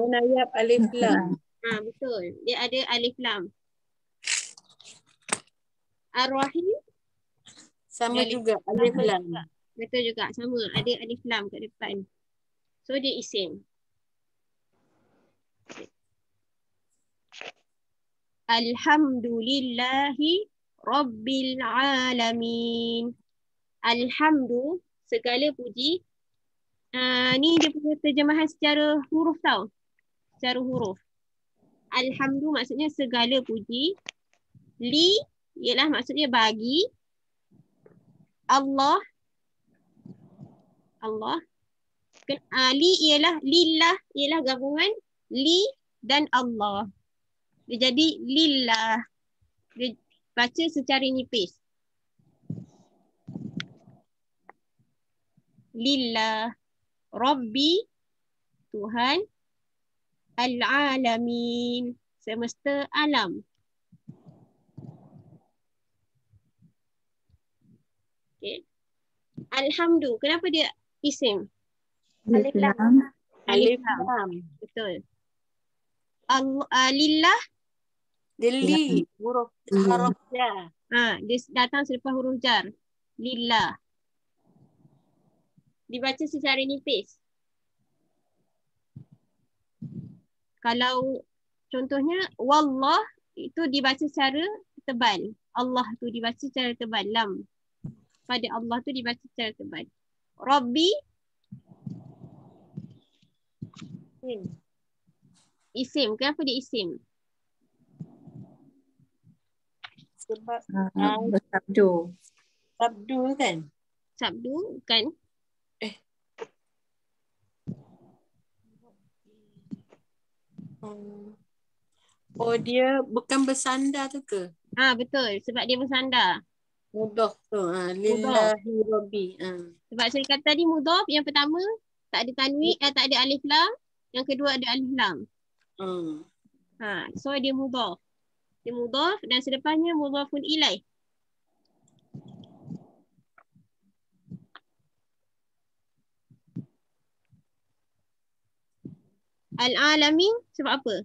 S6: Alif lam.
S1: Betul. Dia ada alif lam. Ar-Rahim
S6: sama juga alif lam.
S1: Betul juga, sama. Ada alif lam kat depan. So dia isim. Alhamdulillahi Rabbil Alamin. Alhamdu, segala puji. Ni dia punya terjemahan secara huruf tau. Secara huruf. Alhamdu maksudnya segala puji. Li ialah maksudnya bagi. Allah. Li ialah lillah, ialah gabungan li dan Allah. Dia jadi lillah. Dia baca secara nipis. Lillah. Rabbi, Tuhan. Al-alamin, semesta alam. Okay. Alhamdu, kenapa dia isim?
S2: Alif lam.
S1: Alif lam. Betul. Lillah.
S8: Dia li, huruf haraf jar.
S1: Dia datang selepas huruf jar. Lillah. Dibaca secara nipis. Kalau contohnya wallah itu dibaca secara tebal. Allah tu dibaca secara tebal. Lam. Pada Allah tu dibaca secara tebal. Rabbi. Isim. Kenapa dia isim?
S8: Sebab
S2: bersabdu.
S8: sabdu kan?
S1: Sabdu kan?
S8: Oh, dia bukan bersandar tu ke?
S1: Betul. Sebab dia bersandar.
S8: Mudhaf tu. Lillahi rabbi.
S1: Sebab saya kata tadi mudhaf, yang pertama tak ada tanwin, tak ada alif lam. Yang kedua ada alif lam. So dia mudhaf. Dia mudhaf dan sedepannya mudhafun ilaih. Al-alamin sebab apa?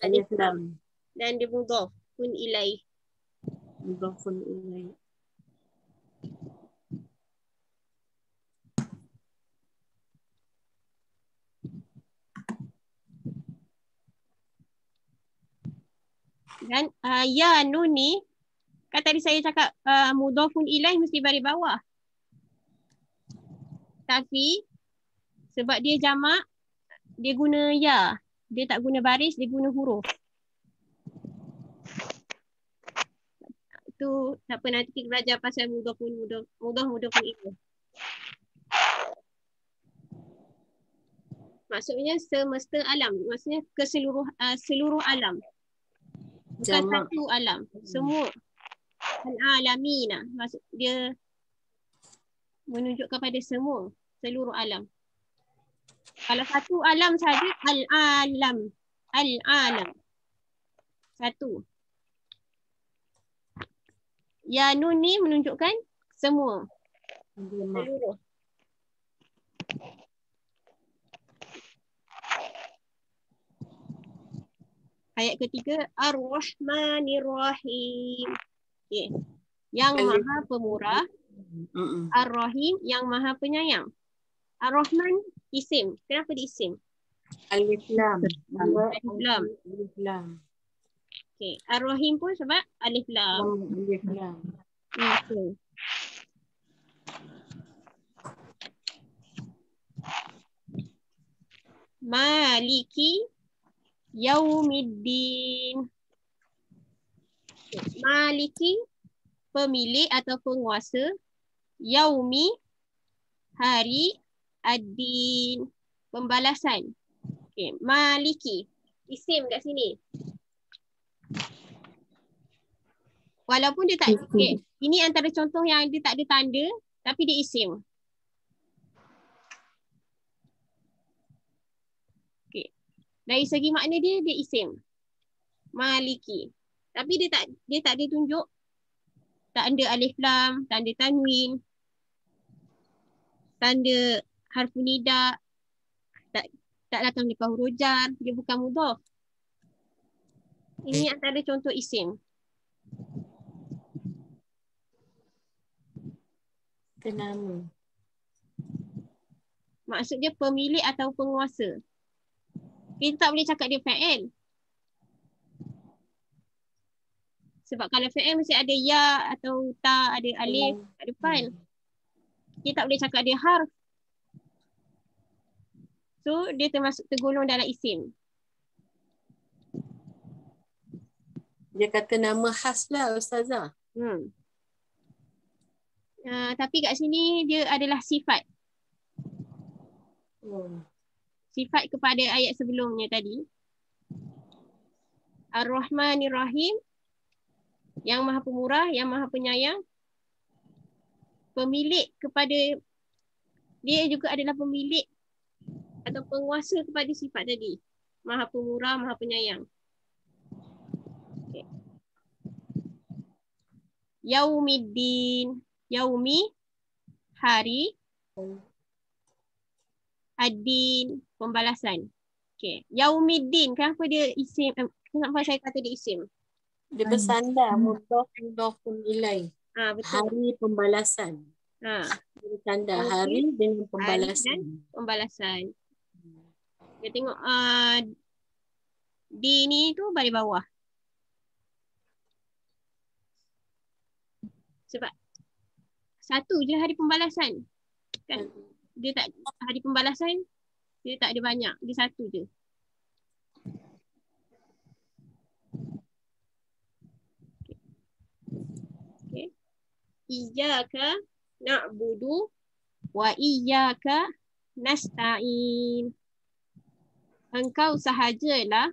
S2: Alif lam.
S1: Dan dia mudhafun ilaih.
S8: Mudhafun ilaih.
S1: Dan ya nun ni, kan tadi saya cakap mudhafun ilaih mesti baris bawah. Tapi sebab dia jamak, dia guna ya. Dia tak guna baris, dia guna huruf. Itu tak apa, nanti kita belajar pasal mudhafun ilaih. Maksudnya semesta alam. Maksudnya seluruh alam. Bukan satu alam. Semua. Al-alamina. Maksud dia menunjuk kepada semua. Seluruh alam. Kalau satu alam saja, al-alam. Al-alam. Satu. Ya nun ni menunjukkan semua. Seluruh. Ayat ketiga, Ar-Rahmanir-Rahim. Okay. Yang Maha Pemurah. Ar-Rahim, yang Maha Penyayang. Ar-Rahman isim. Kenapa dia isim?
S8: Alif lam.
S1: Alif lam. Okay. Ar-Rahim pun sebab alif lam.
S8: Alif lam.
S1: Okay. Maliki Yaumiddin. Maliki, pemilik atau penguasa. Yaumi, hari. Ad-din, pembalasan. Okay. Maliki, isim kat sini. Walaupun dia tak, okay. Ini antara contoh yang dia tak ada tanda, tapi dia isim. Dari segi makna dia isim. Maliki. Tapi dia tak ada tunjuk tanda alif lam, tanda tanwin, tanda harfu nida, tak datang lepas huruf jar, dia bukan mudhaf. Ini antara contoh isim.
S8: Kenama.
S1: Maksudnya pemilik atau penguasa. Kita tak boleh cakap dia fa'il. Sebab kalau fa'il mesti ada ya atau ta, ada alif kat depan. Kita tak boleh cakap dia harf. So dia tergolong dalam isim.
S8: Dia kata nama khas lah Ustazah.
S1: Tapi kat sini dia adalah sifat. Sifat kepada ayat sebelumnya tadi. Ar-Rahmanir Rahim. Yang Maha Pemurah, yang Maha Penyayang. Pemilik kepada, dia juga adalah pemilik atau penguasa kepada sifat tadi. Maha Pemurah, Maha Penyayang. Okay. Yaumiddin. Yaumi, hari. Ad-din, pembalasan. Okay. Yaumiddin, kenapa dia isim? Kenapa saya kata dia isim?
S8: Dia bersandar mudhafun ilaih.
S1: Betul.
S8: Hari pembalasan. Dia bersandar hari dengan pembalasan.
S1: Hari dan pembalasan. Kita tengok D ni tu baris bawah. Sebab satu je hari pembalasan. Kan? Dia tak, hari pembalasan dia tak ada banyak, dia satu je. Okay. Iyyaka na'budu wa iyyaka nasta'in. Engkau sahajalah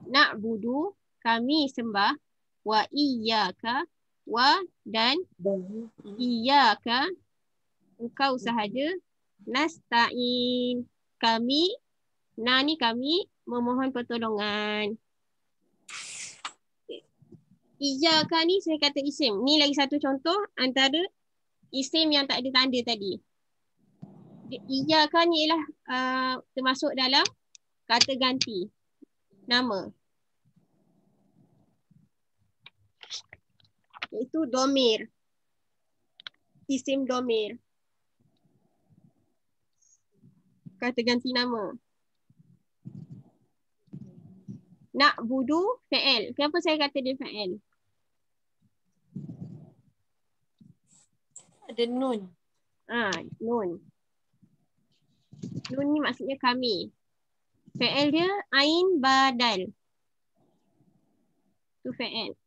S1: na'budu, kami sembah, wa iyyaka, wa dan iyyaka, engkau sahaja, nasta'in, kami, na ni kami memohon pertolongan. Iyyaka ni saya kata isim. Ni lagi satu contoh antara isim yang tak ada tanda tadi. Iyyaka ni ialah termasuk dalam kata ganti nama. Iaitu domir. Isim domir. Kata ganti nama. Na'budu fa'il. Kenapa saya kata dia fa'il?
S8: Ada nun.
S1: Nun. Nun ni maksudnya kami. Fa'il dia ain badal. Tu fa'il.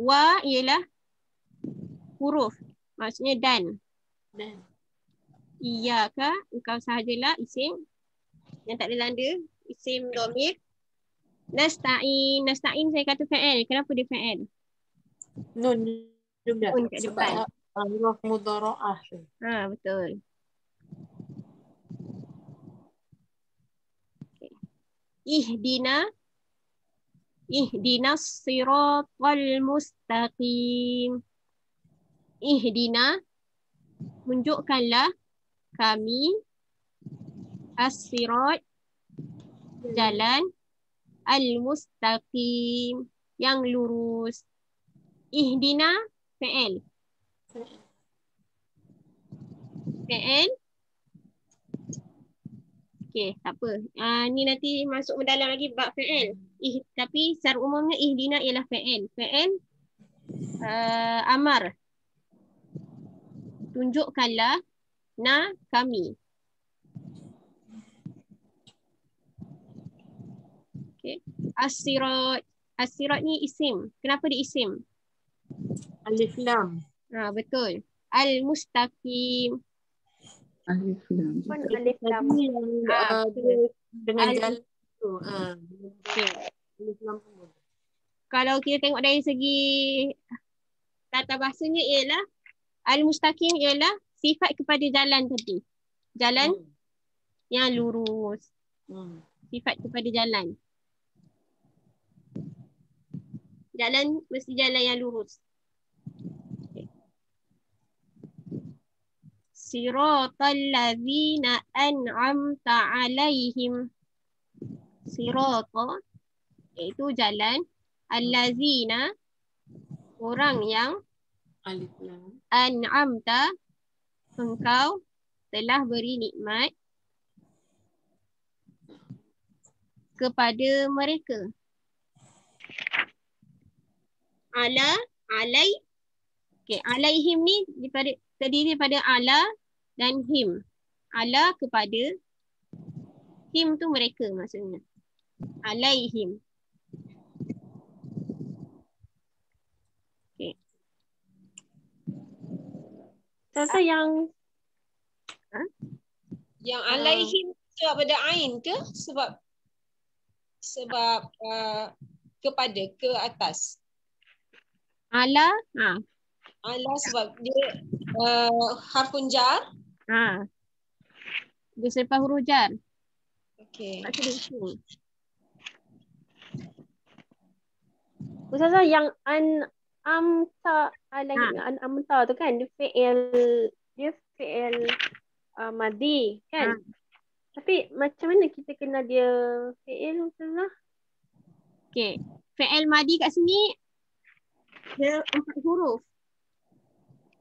S1: Wa ialah huruf. Maksudnya dan. Iyyaka, engkau sahajalah isim yang tak ada tanda, isim domir. Nasta'in, nasta'in saya kata fa'il. Kenapa dia fa'il?
S8: Nun juga.
S1: Nun kat depan.
S8: Sebab huruf mudhara'ah.
S1: Betul. Okay. Ihdinas siratal mustaqim. Ihdina, tunjukkanlah kami as-sirat, jalan, al-mustaqim, yang lurus. Ihdina fa'il. Fa'il. Okey, tak apa. Ni nanti masuk mendalam lagi bab fa'il. Tapi secara umumnya ihdina ialah fa'il. Fa'il amar. Tunjukkanlah na kami. Okay. As-sirat. As-sirat ni isim. Kenapa dia isim?
S8: Alif lam.
S1: Betul. Al-mustaqim.
S2: Alif lam.
S4: Alif lam.
S8: Dengan jalan tu.
S1: Okay.
S8: Alif lam.
S1: Kalau kita tengok dari segi tata bahasanya ialah al-mustaqim ialah sifat kepada jalan tadi. Jalan yang lurus. Sifat kepada jalan. Jalan mesti jalan yang lurus. Siratal ladzina an'amta 'alaihim. Sirata iaitu jalan, allazina Orang yang
S8: Alif lam.
S1: an'amta, engkau telah beri nikmat kepada mereka. Alai. Okay, alaihim ni terdiri daripada ala dan him. Ala kepada, him tu mereka maksudnya. Alaihim. Okay.
S4: Ustazah yang
S6: Yang alaihim sebab ada ain ke? Sebab kepada, ke atas.
S1: Ala,
S6: Ala sebab dia harfun jar.
S1: dia selepas huruf jar.
S6: Okey.
S4: Ustazah yang an'amta alaihim, an'amta tu kan dia fi'il madhi kan? Tapi macam mana kita kenal dia fi'il Ustazah?
S1: Okey. Fi'il madi kat sini dia 4 huruf.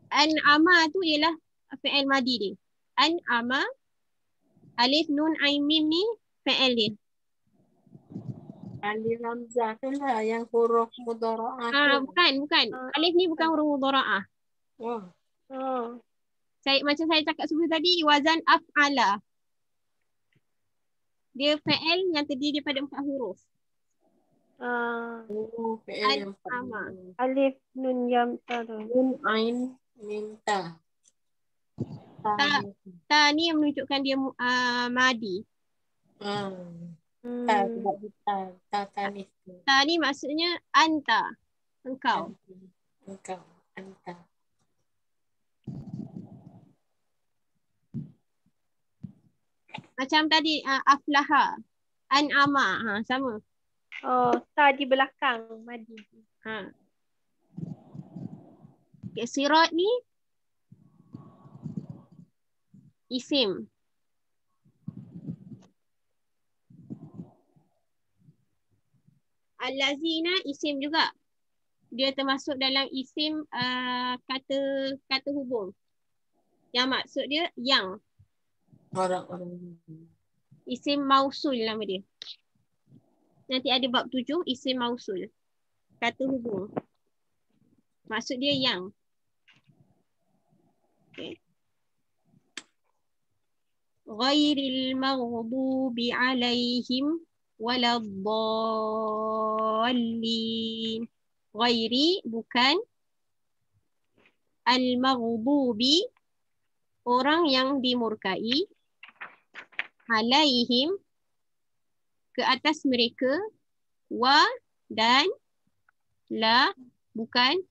S1: An'ama tu ialah fi'il madi dia. An'ama, alif nun ain mim ni fi'il dia.
S8: Alif hamzah tu lah yang huruf mudhara'ah.
S1: Bukan. Alif ni bukan huruf mudhara'ah. Macam saya cakap sebelum tadi, wazan af'ala. Dia fi'il yang terdiri daripada 4 huruf.
S8: Fi'il yang
S4: alif nun yam ta tu.
S8: Nun ain mim ta.
S1: Ta ni yang menunjukkan dia madi. Ta ni maksudnya anta, engkau.
S8: Anta.
S1: Macam tadi aflaha, an'ama, sama.
S4: Ta di belakang madi.
S1: Okay, sirat ni isim. Al-lazina isim juga. Dia termasuk dalam isim kata hubung. Yang maksud dia yang.
S8: Orang-orang.
S1: Isim mausul nama dia. Nanti ada bab 7 isim mausul. Kata hubung. Maksud dia yang. Okay. Ghairil maghdubi alaihim waladdallin. Ghairi bukan. Al-maghdubi orang yang dimurkai. Alaihim ke atas mereka, wa dan la bukan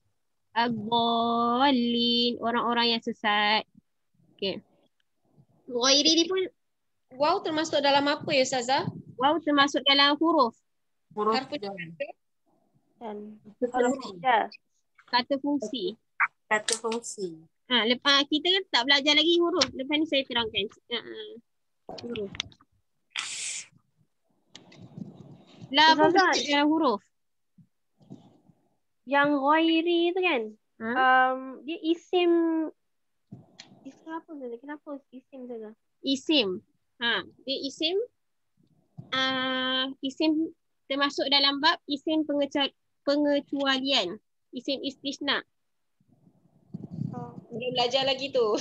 S1: ad-dallin orang-orang yang sesat. Okey. Ghairi ni pun
S6: Waw termasuk dalam apa ya Ustazah?
S1: Waw termasuk dalam huruf.
S6: Harfun jar.
S1: Kata fungsi.
S8: Kata fungsi.
S1: Lepas kita kan tak belajar lagi huruf. Lepas ni saya terangkan. Huruf. La pun dalam huruf.
S4: Yang ghairi tu kan, dia isim apa tu? Kenapa isim tu?
S1: Isim. Dia isim. Isim termasuk dalam bab isim pengecualian. Isim istisna.
S6: Belum belajar lagi tu.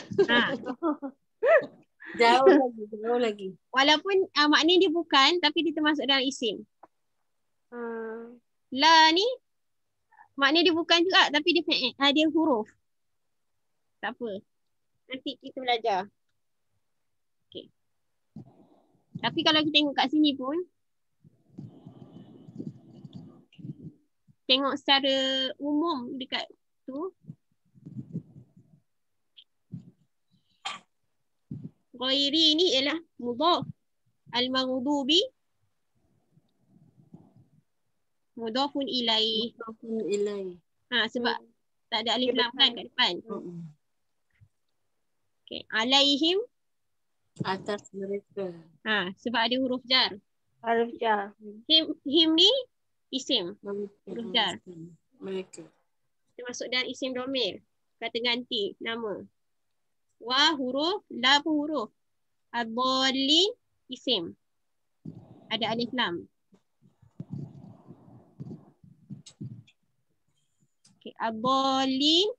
S8: Jauh lagi.
S1: Walaupun maknanya dia bukan, tapi dia termasuk dalam isim. La ni maknanya dia bukan juga, tapi dia huruf. Tak apa. Nanti kita belajar. Okay. Tapi kalau kita tengok kat sini pun, tengok secara umum dekat tu, ghairi ni ialah mudhaf. Al-maghdubi mudhafun ilaih. Sebab tak ada alif lam kan kat depan. Okay. Alaihim
S8: atas mereka.
S1: Sebab ada huruf jar.
S4: Huruf jar.
S1: Him ni isim. Huruf jar.
S8: Mereka.
S1: termasuk dari isim domir. Kata ganti nama. Wa huruf, la pun huruf. Ad-dallin isim. Ada alif lam. Okay. Ad-dallin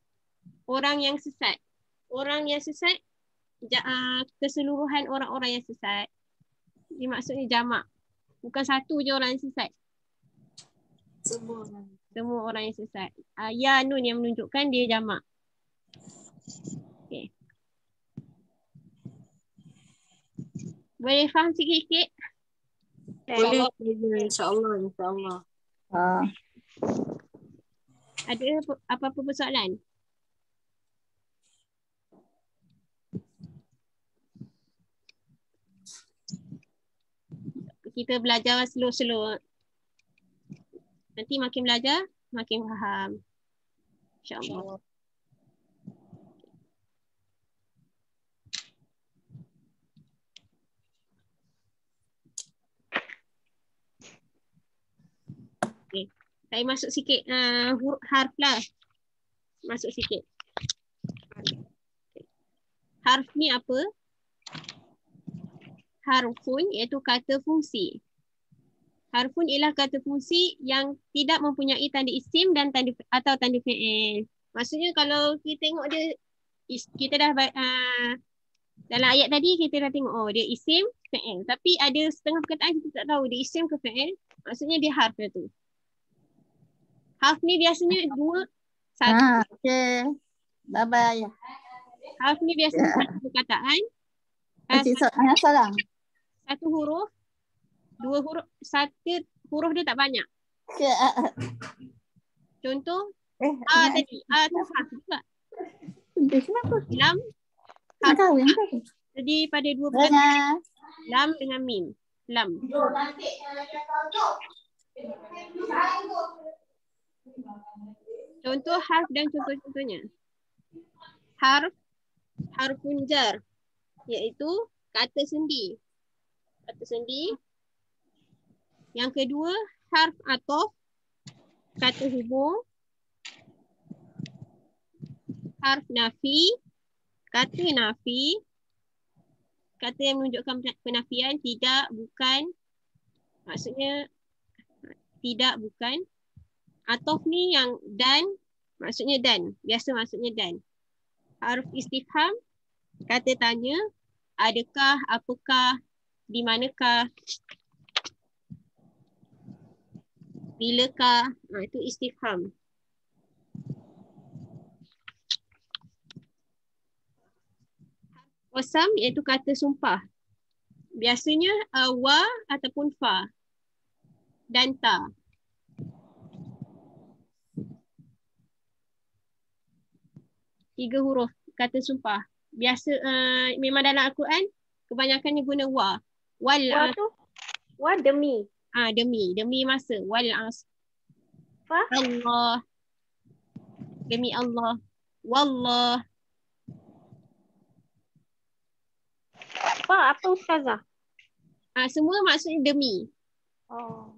S1: orang yang sesat. Orang yang sesat keseluruhan orang-orang yang sesat. Ini maksudnya jamak. Bukan satu je orang yang sesat. Semua orang yang sesat. Ya nun yang menunjukkan dia jamak. Okay. Boleh faham sikit-sikit?
S8: Boleh, insyaAllah.
S1: Ada apa-apa persoalan? Kita belajar slow-slow. Nanti makin belajar, makin faham. InsyaAllah. Okay. Saya masuk sikit harf lah. Masuk sikit. Harf ni apa? Harfun iaitu kata fungsi. Harfun ialah kata fungsi yang tidak mempunyai tanda isim dan tanda atau tanda fi'il. Maksudnya kalau kita tengok dia, kita dah dalam ayat tadi kita dah tengok dia isim, fi'il. Tapi ada setengah perkataan kita tak tahu dia isim ke fi'il. Maksudnya dia harf tu. Harf ni biasanya satu.
S9: Okay. Bye-bye.
S1: Harf ni biasanya satu perkataan.
S9: Salam.
S1: Satu huruf, dua huruf, satu huruf dia tak banyak. Contoh, tadi, tu harf juga. Lam, harf. Jadi pada dua perkataan, lam dengan mim. Lam. Contoh harf dan contoh-contohnya. Harfun jar, iaitu kata sendi. Kata sendi. Yang kedua, harf atof, kata hubung. Harf nafi, kata nafi. Kata yang menunjukkan penafian, tidak, bukan. Maksudnya, tidak, bukan. Atof ni yang dan, maksudnya dan. Biasa maksudnya dan. Harf istifham, kata tanya. Adakah, apakah, di manakah, bilakah, itu istifham. Qasam iaitu kata sumpah. Biasanya wa ataupun fa dan ta. Tiga huruf kata sumpah. Biasa memang dalam Al-Quran kebanyakannya guna wa. Wa tu wa demi. Demi masa. Wal as. Fa Allah. Demi Allah. Wallah. Apa ustazah? Semua maksudnya demi. Oh.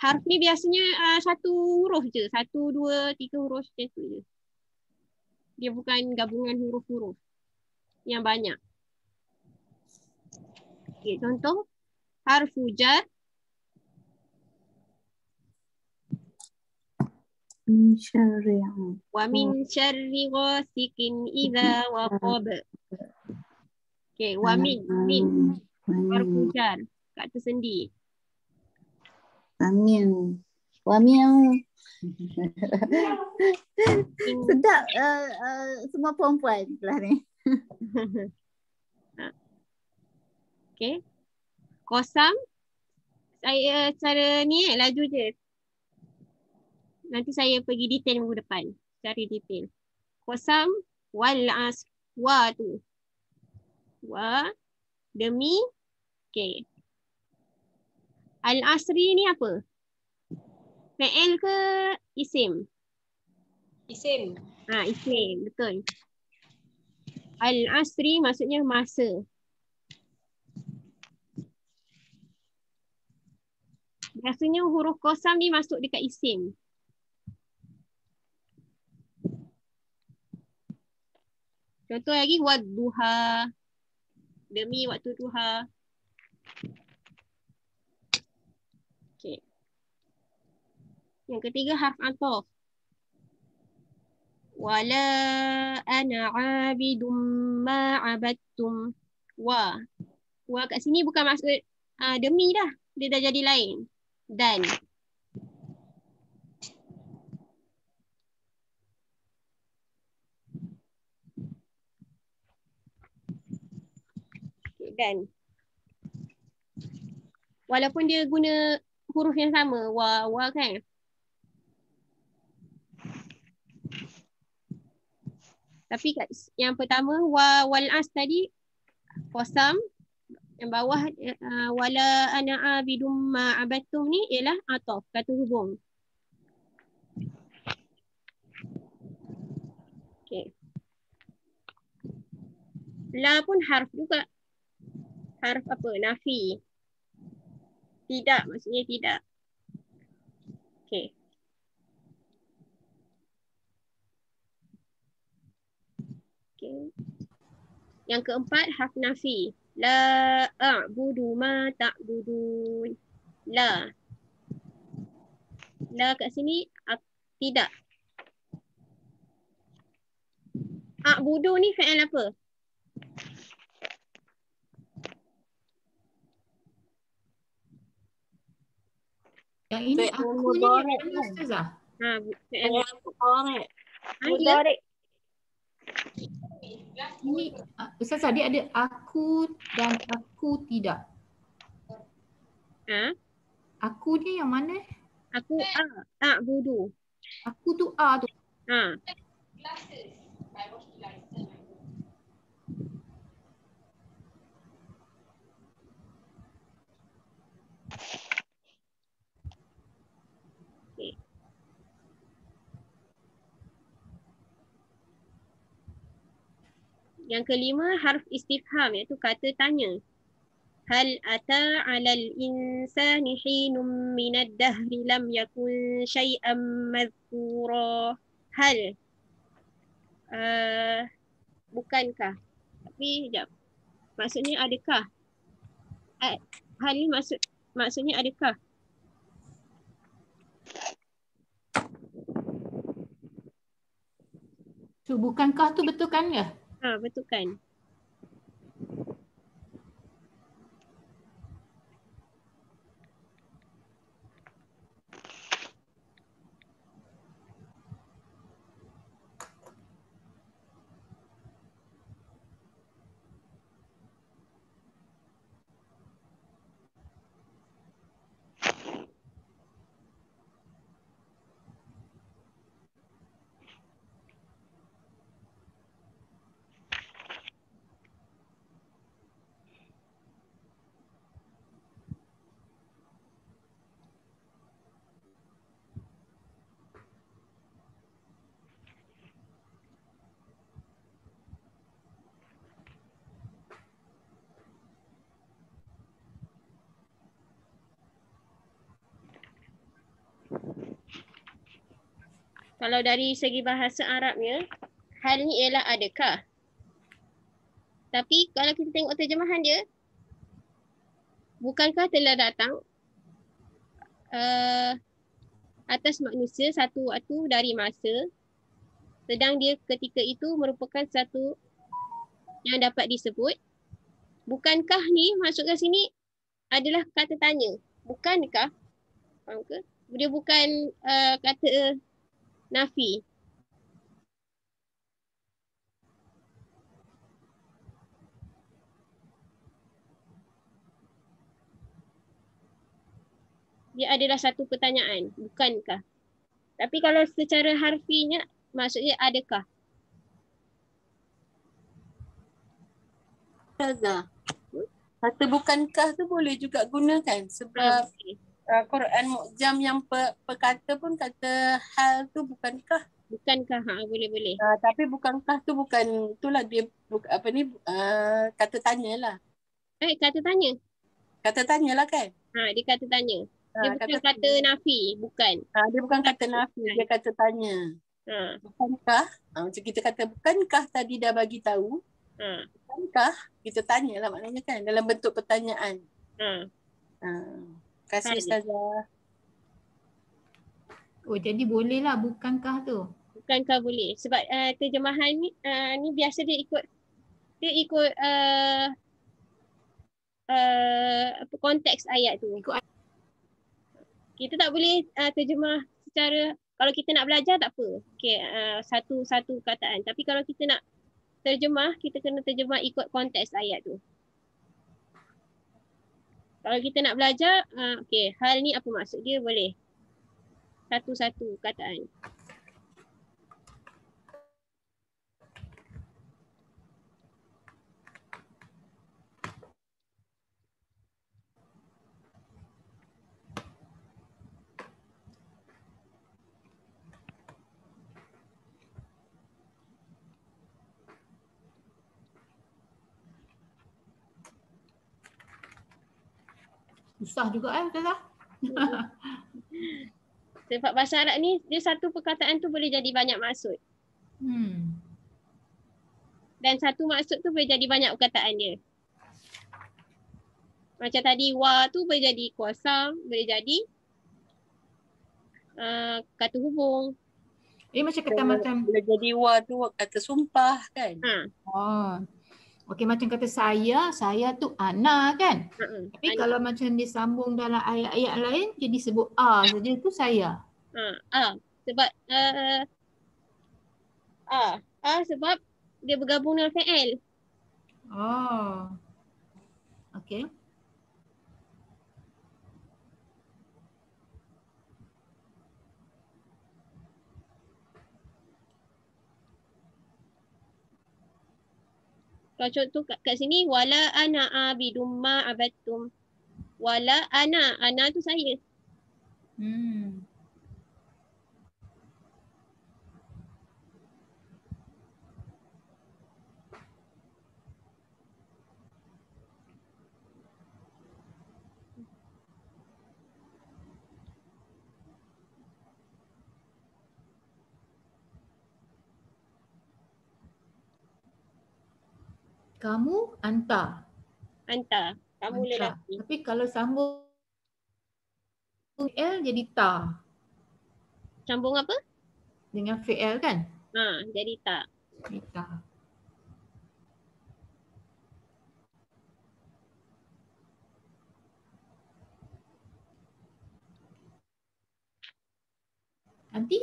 S1: Harf ni biasanya satu huruf je. 1, 2, 3 huruf je. Dia bukan gabungan huruf-huruf yang banyak. Okay, contoh. Harfu jar. Wa min syarri ghasikin idza waqab. Okay, wa min. Harfu jar. Kata sendi.
S9: Amin. Sedap semua perempuan belah ni.
S1: Okay. Qasam. Saya cara ni laju je. Nanti saya pergi detail minggu depan. Cari detail. Qasam wal as. Wa tu. Wa. Demi. Okay. Al-asri ni apa? Fi'il ke isim?
S6: Isim.
S1: Isim. Betul. Al-asri maksudnya masa. Rasanya huruf qasam ni masuk dekat isim. Contoh lagi wadduha. Demi waktu duha. Okey. Yang ketiga harf ataf. Wala ana abidum ma abadtum. Wa. Wa kat sini bukan maksud demi dah. Dia dah jadi lain. Dan. Okay, dan. Walaupun dia guna huruf yang sama. Wa kan. Tapi kat yang pertama wal as tadi qasam, yang bawah wala ana abidum ma abadtum ni ialah ataf, kata hubung. Okey. La pun harf juga. Harf apa? Nafi. Tidak maksudnya tidak. Okey. Yang keempat harf nafi. La a'budu ma ta'budun. La. La kat sini tidak. A'budu ni fi'il apa?
S7: Yang ini aku ni mana Ustazah?
S1: Fi'il
S8: mudhari'.
S1: Mudhari'.
S7: Ini Ustazah, dia ada aku dan aku tidak. Aku ni yang mana?
S1: Aku a'budu.
S7: Aku tu a tu.
S1: Yang kelima harf istifham, iaitu kata tanya. Hal ata 'alal insani hinum minad dahri lam yakun syai'an madhkura. Hal. Bukankah? Tapi sekejap. Maksudnya adakah? Hal ni maksudnya adakah?
S7: So bukankah tu betul kan ya?
S1: Betul kan. Kalau dari segi bahasa Arabnya, hal ni ialah adakah. Tapi kalau kita tengok terjemahan dia, bukankah telah datang atas manusia satu waktu dari masa, sedang dia ketika itu merupakan satu yang dapat disebut. Bukankah ni masuk ke sini adalah kata tanya. Bukankah? Faham ke? Dia bukan kata nafi. Dia adalah satu pertanyaan. Bukankah? Tapi kalau secara harfinya, maksudnya adakah?
S8: Ustazah, kata bukankah tu boleh juga gunakan sebab Quran Mu'jam yang perkata pun kata hal tu bukankah.
S1: Bukankah, boleh.
S8: Tapi bukankah tu bukan, itulah dia kata tanya lah.
S1: Kata tanya.
S8: Kata tanya lah kan?
S1: Dia kata tanya. Dia bukan kata nafi, bukan.
S8: Dia bukan kata nafi, dia kata tanya. Bukankah? Macam kita kata bukankah tadi dah bagi tahu? Bukankah? Kita tanya lah maknanya kan dalam bentuk pertanyaan. Kasih Ustazah.
S7: Oh jadi boleh lah bukankah tu.
S1: Bukankah boleh. Sebab terjemahan ni biasa dia ikut konteks ayat tu. Kita tak boleh terjemah secara, kalau kita nak belajar tak apa. Okay, satu kataan. Tapi kalau kita nak terjemah, kita kena terjemah ikut konteks ayat tu. Kalau kita nak belajar, okay, hal ni apa maksud dia, boleh. Satu-satu kataan.
S7: Susah juga Ustazah.
S1: Sebab bahasa Arab ni, dia satu perkataan tu boleh jadi banyak maksud. Dan satu maksud tu boleh jadi banyak perkataan dia. Macam tadi wa tu boleh jadi kuasa, boleh jadi kata hubung.
S7: Macam kata macam
S8: boleh jadi wa tu kata sumpah kan.
S7: Okey, macam kata saya tu ana kan. Tapi kalau macam disambung dalam ayat-ayat lain jadi sebut saja tu saya.
S1: Sebab sebab dia bergabung dengan fi'il.
S7: Okey.
S1: Kalau contoh kat sini, wala ana abidum ma abattum. Wala ana tu saya.
S7: Kamu anta.
S1: Kamu lelaki.
S7: Tapi kalau sambung fi'il jadi ta.
S1: Sambung apa?
S7: Dengan fi'il kan?
S1: Jadi ta.
S7: Jadi ta. Anti?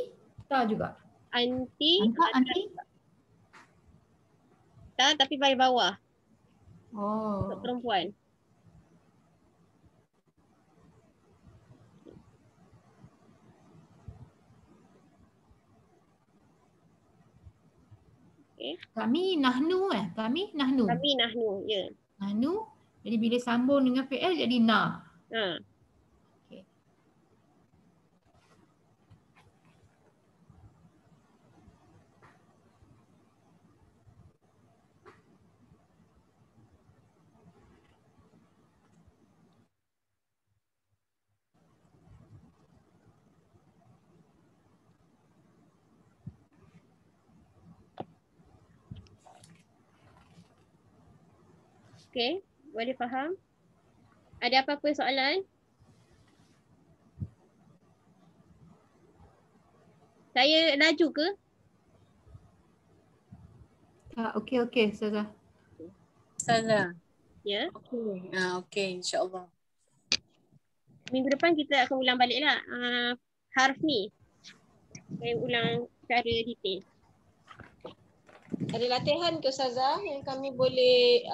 S7: Ta juga.
S1: Anti.
S7: Anti?
S1: Ta tapi bayi bawah. Untuk
S7: Oh.
S1: perempuan. Okay.
S7: Kami nahnu Kami nahnu.
S1: Kami nahnu, ya.
S7: Nahnu. Jadi bila sambung dengan fi'il jadi na. Okay.
S1: Okay, boleh faham? Ada apa-apa soalan? Saya laju ke?
S7: Okey, Ustazah.
S8: Ustazah.
S1: Ya.
S8: Okey, insya-Allah.
S1: Minggu depan kita akan ulang baliklah harf ni. Saya ulang secara detail.
S6: Ada latihan ke Ustazah yang kami boleh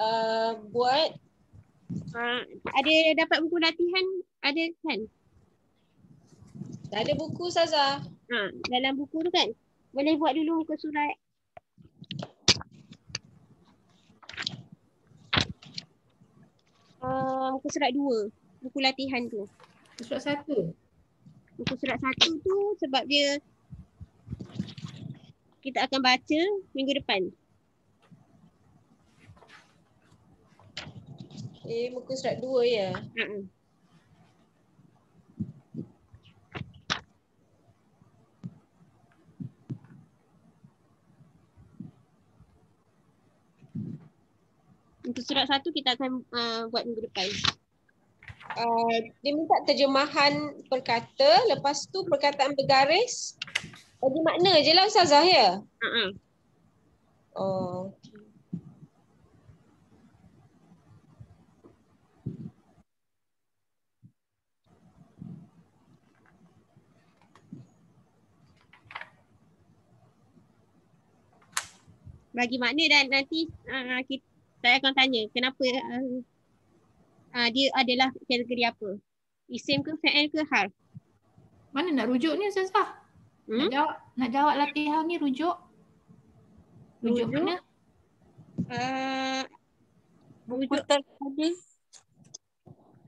S6: buat?
S1: Ada dapat buku latihan? Ada kan?
S6: Ada buku Ustazah.
S1: Dalam buku tu kan? Boleh buat dulu muka surat. Muka surat 2. Buku latihan tu.
S7: Surat 1.
S1: Buku surat 1 tu sebab dia kita akan baca minggu depan.
S6: Muka surat 2 ya.
S1: Untuk surat 1 kita akan buat minggu depan.
S6: Dia minta terjemahan perkata, lepas tu perkataan bergaris. Bagi makna je lah Ustazah ya? Oh.
S1: Bagi makna dan nanti saya akan tanya kenapa dia adalah kategori apa. Isim ke, fi'il ke, harf.
S7: Mana nak rujuk ni Ustazah? Nak jawab latihan ni rujuk. Rujuk mana?
S1: Rujuk tadi.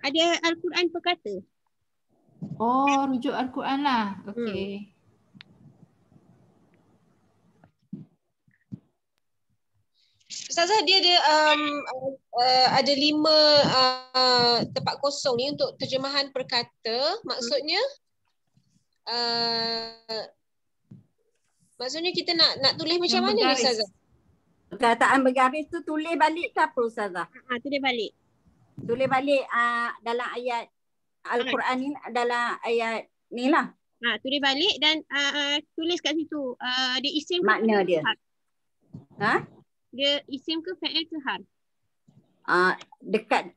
S1: Ada Al-Quran perkata.
S7: Oh, rujuk Al-Quran lah. Okey.
S6: Ustazah dia ada 5 tempat kosong ni untuk terjemahan perkata. Maksudnya maksudnya kita nak tulis macam mana ni Ustazah?
S10: Perkataan bergaris tu tulis balik ke apa Ustazah?
S1: Tulis balik.
S10: Tulis balik dalam ayat Al-Quran ni, dalam ayat ni lah.
S1: Tulis balik dan tulis kat situ. Dia isim
S10: makna dia.
S1: Dia isim ke, fi'il ke, harf?
S10: Dekat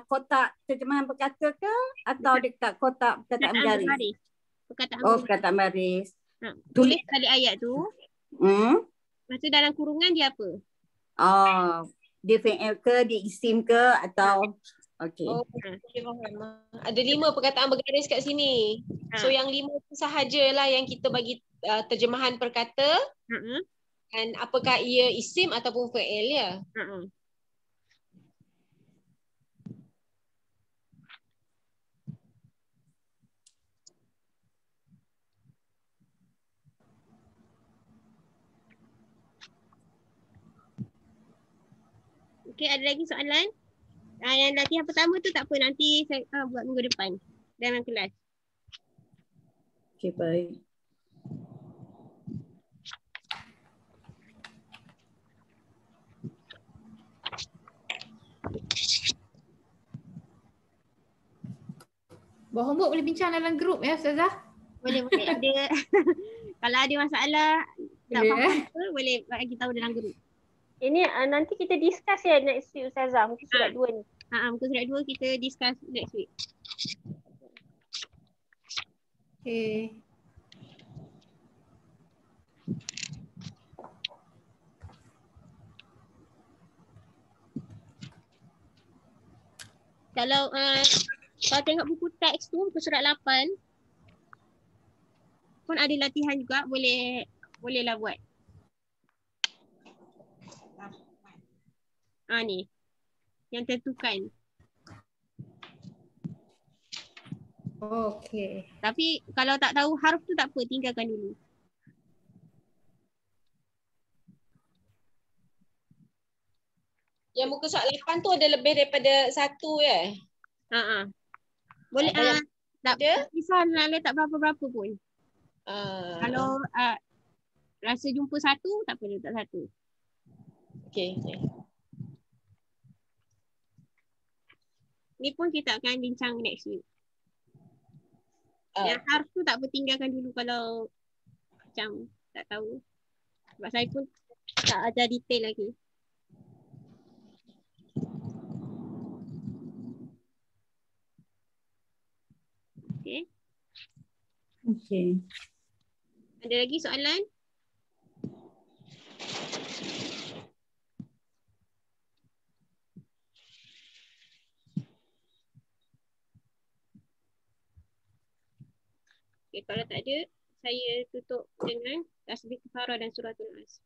S10: kotak terjemahan perkata ke atau dekat kotak perkataan bergaris? Perkataan baris.
S1: Tulis balik ayat tu. Lepas tu dalam kurungan dia apa?
S10: Dia fi'il ke, dia isim ke atau okey.
S6: Ada 5 perkataan bergaris kat sini. So yang 5 tu sahajalah yang kita bagi terjemahan perkata. Dan apakah ia isim ataupun fi'il ya?
S1: Okey, ada lagi soalan? Yang latihan pertama tu tak apa, nanti saya buat minggu depan dalam kelas.
S10: Okey, baik.
S7: Buat homework boleh bincang dalam grup ya Ustazah?
S1: Boleh. Ada kalau ada masalah tak faham boleh bagi tahu dalam grup.
S4: Ini nanti kita discuss ya next week Ustazah, muka surat 2 ni.
S1: Muka surat 2 kita discuss next week.
S7: Okay.
S1: Kalau tengok buku teks tu, muka surat 8 pun ada latihan juga, bolehlah buat. Ni yang tentukan.
S7: Okey.
S1: Tapi kalau tak tahu harf tu tak apa, tinggalkan dulu.
S6: Yang muka surat 8 tu ada lebih daripada 1 ya?
S1: Boleh tak kisah nak letak berapa-berapa pun. Kalau rasa jumpa 1 tak apa letak 1.
S6: Okey.
S1: Ni pun kita akan bincang next week. Yang harf tu tak bertinggalkan dulu kalau macam tak tahu. Sebab saya pun tak ajar detail lagi.
S10: Okey.
S1: Ada lagi soalan? Okay, kalau tak ada, saya tutup dengan tasbih kafarah dan suratul As.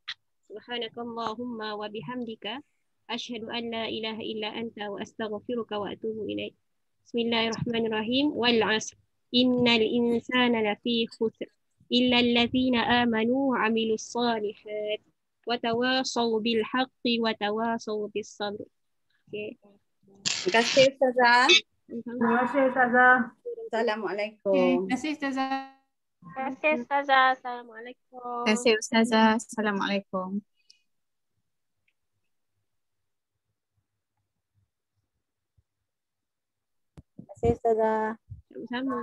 S1: Subhanakallahumma wa bihamdika asyhadu an la ilaha illa anta wa astaghfiruka wa atubu ilaik. Bismillahirrahmanirrahim. Wal 'asr. Innal insana lafi khusr illa allazina amanu wa 'amilus solihat wa tawasaw bil haqqi wa tawasaw bis sabr. Okey.
S10: Terima kasih Ustazah.
S5: Terima kasih Ustazah.
S10: Assalamualaikum.
S7: Terima kasih Ustazah.
S4: Terima kasih Ustazah. Assalamualaikum.
S9: Terima kasih Ustazah. Assalamualaikum.
S10: kasih Ustazah.
S1: Sama-sama.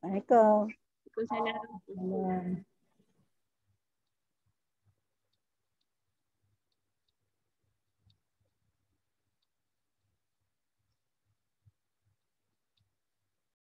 S10: Assalamualaikum.
S1: Waalaikumsalam.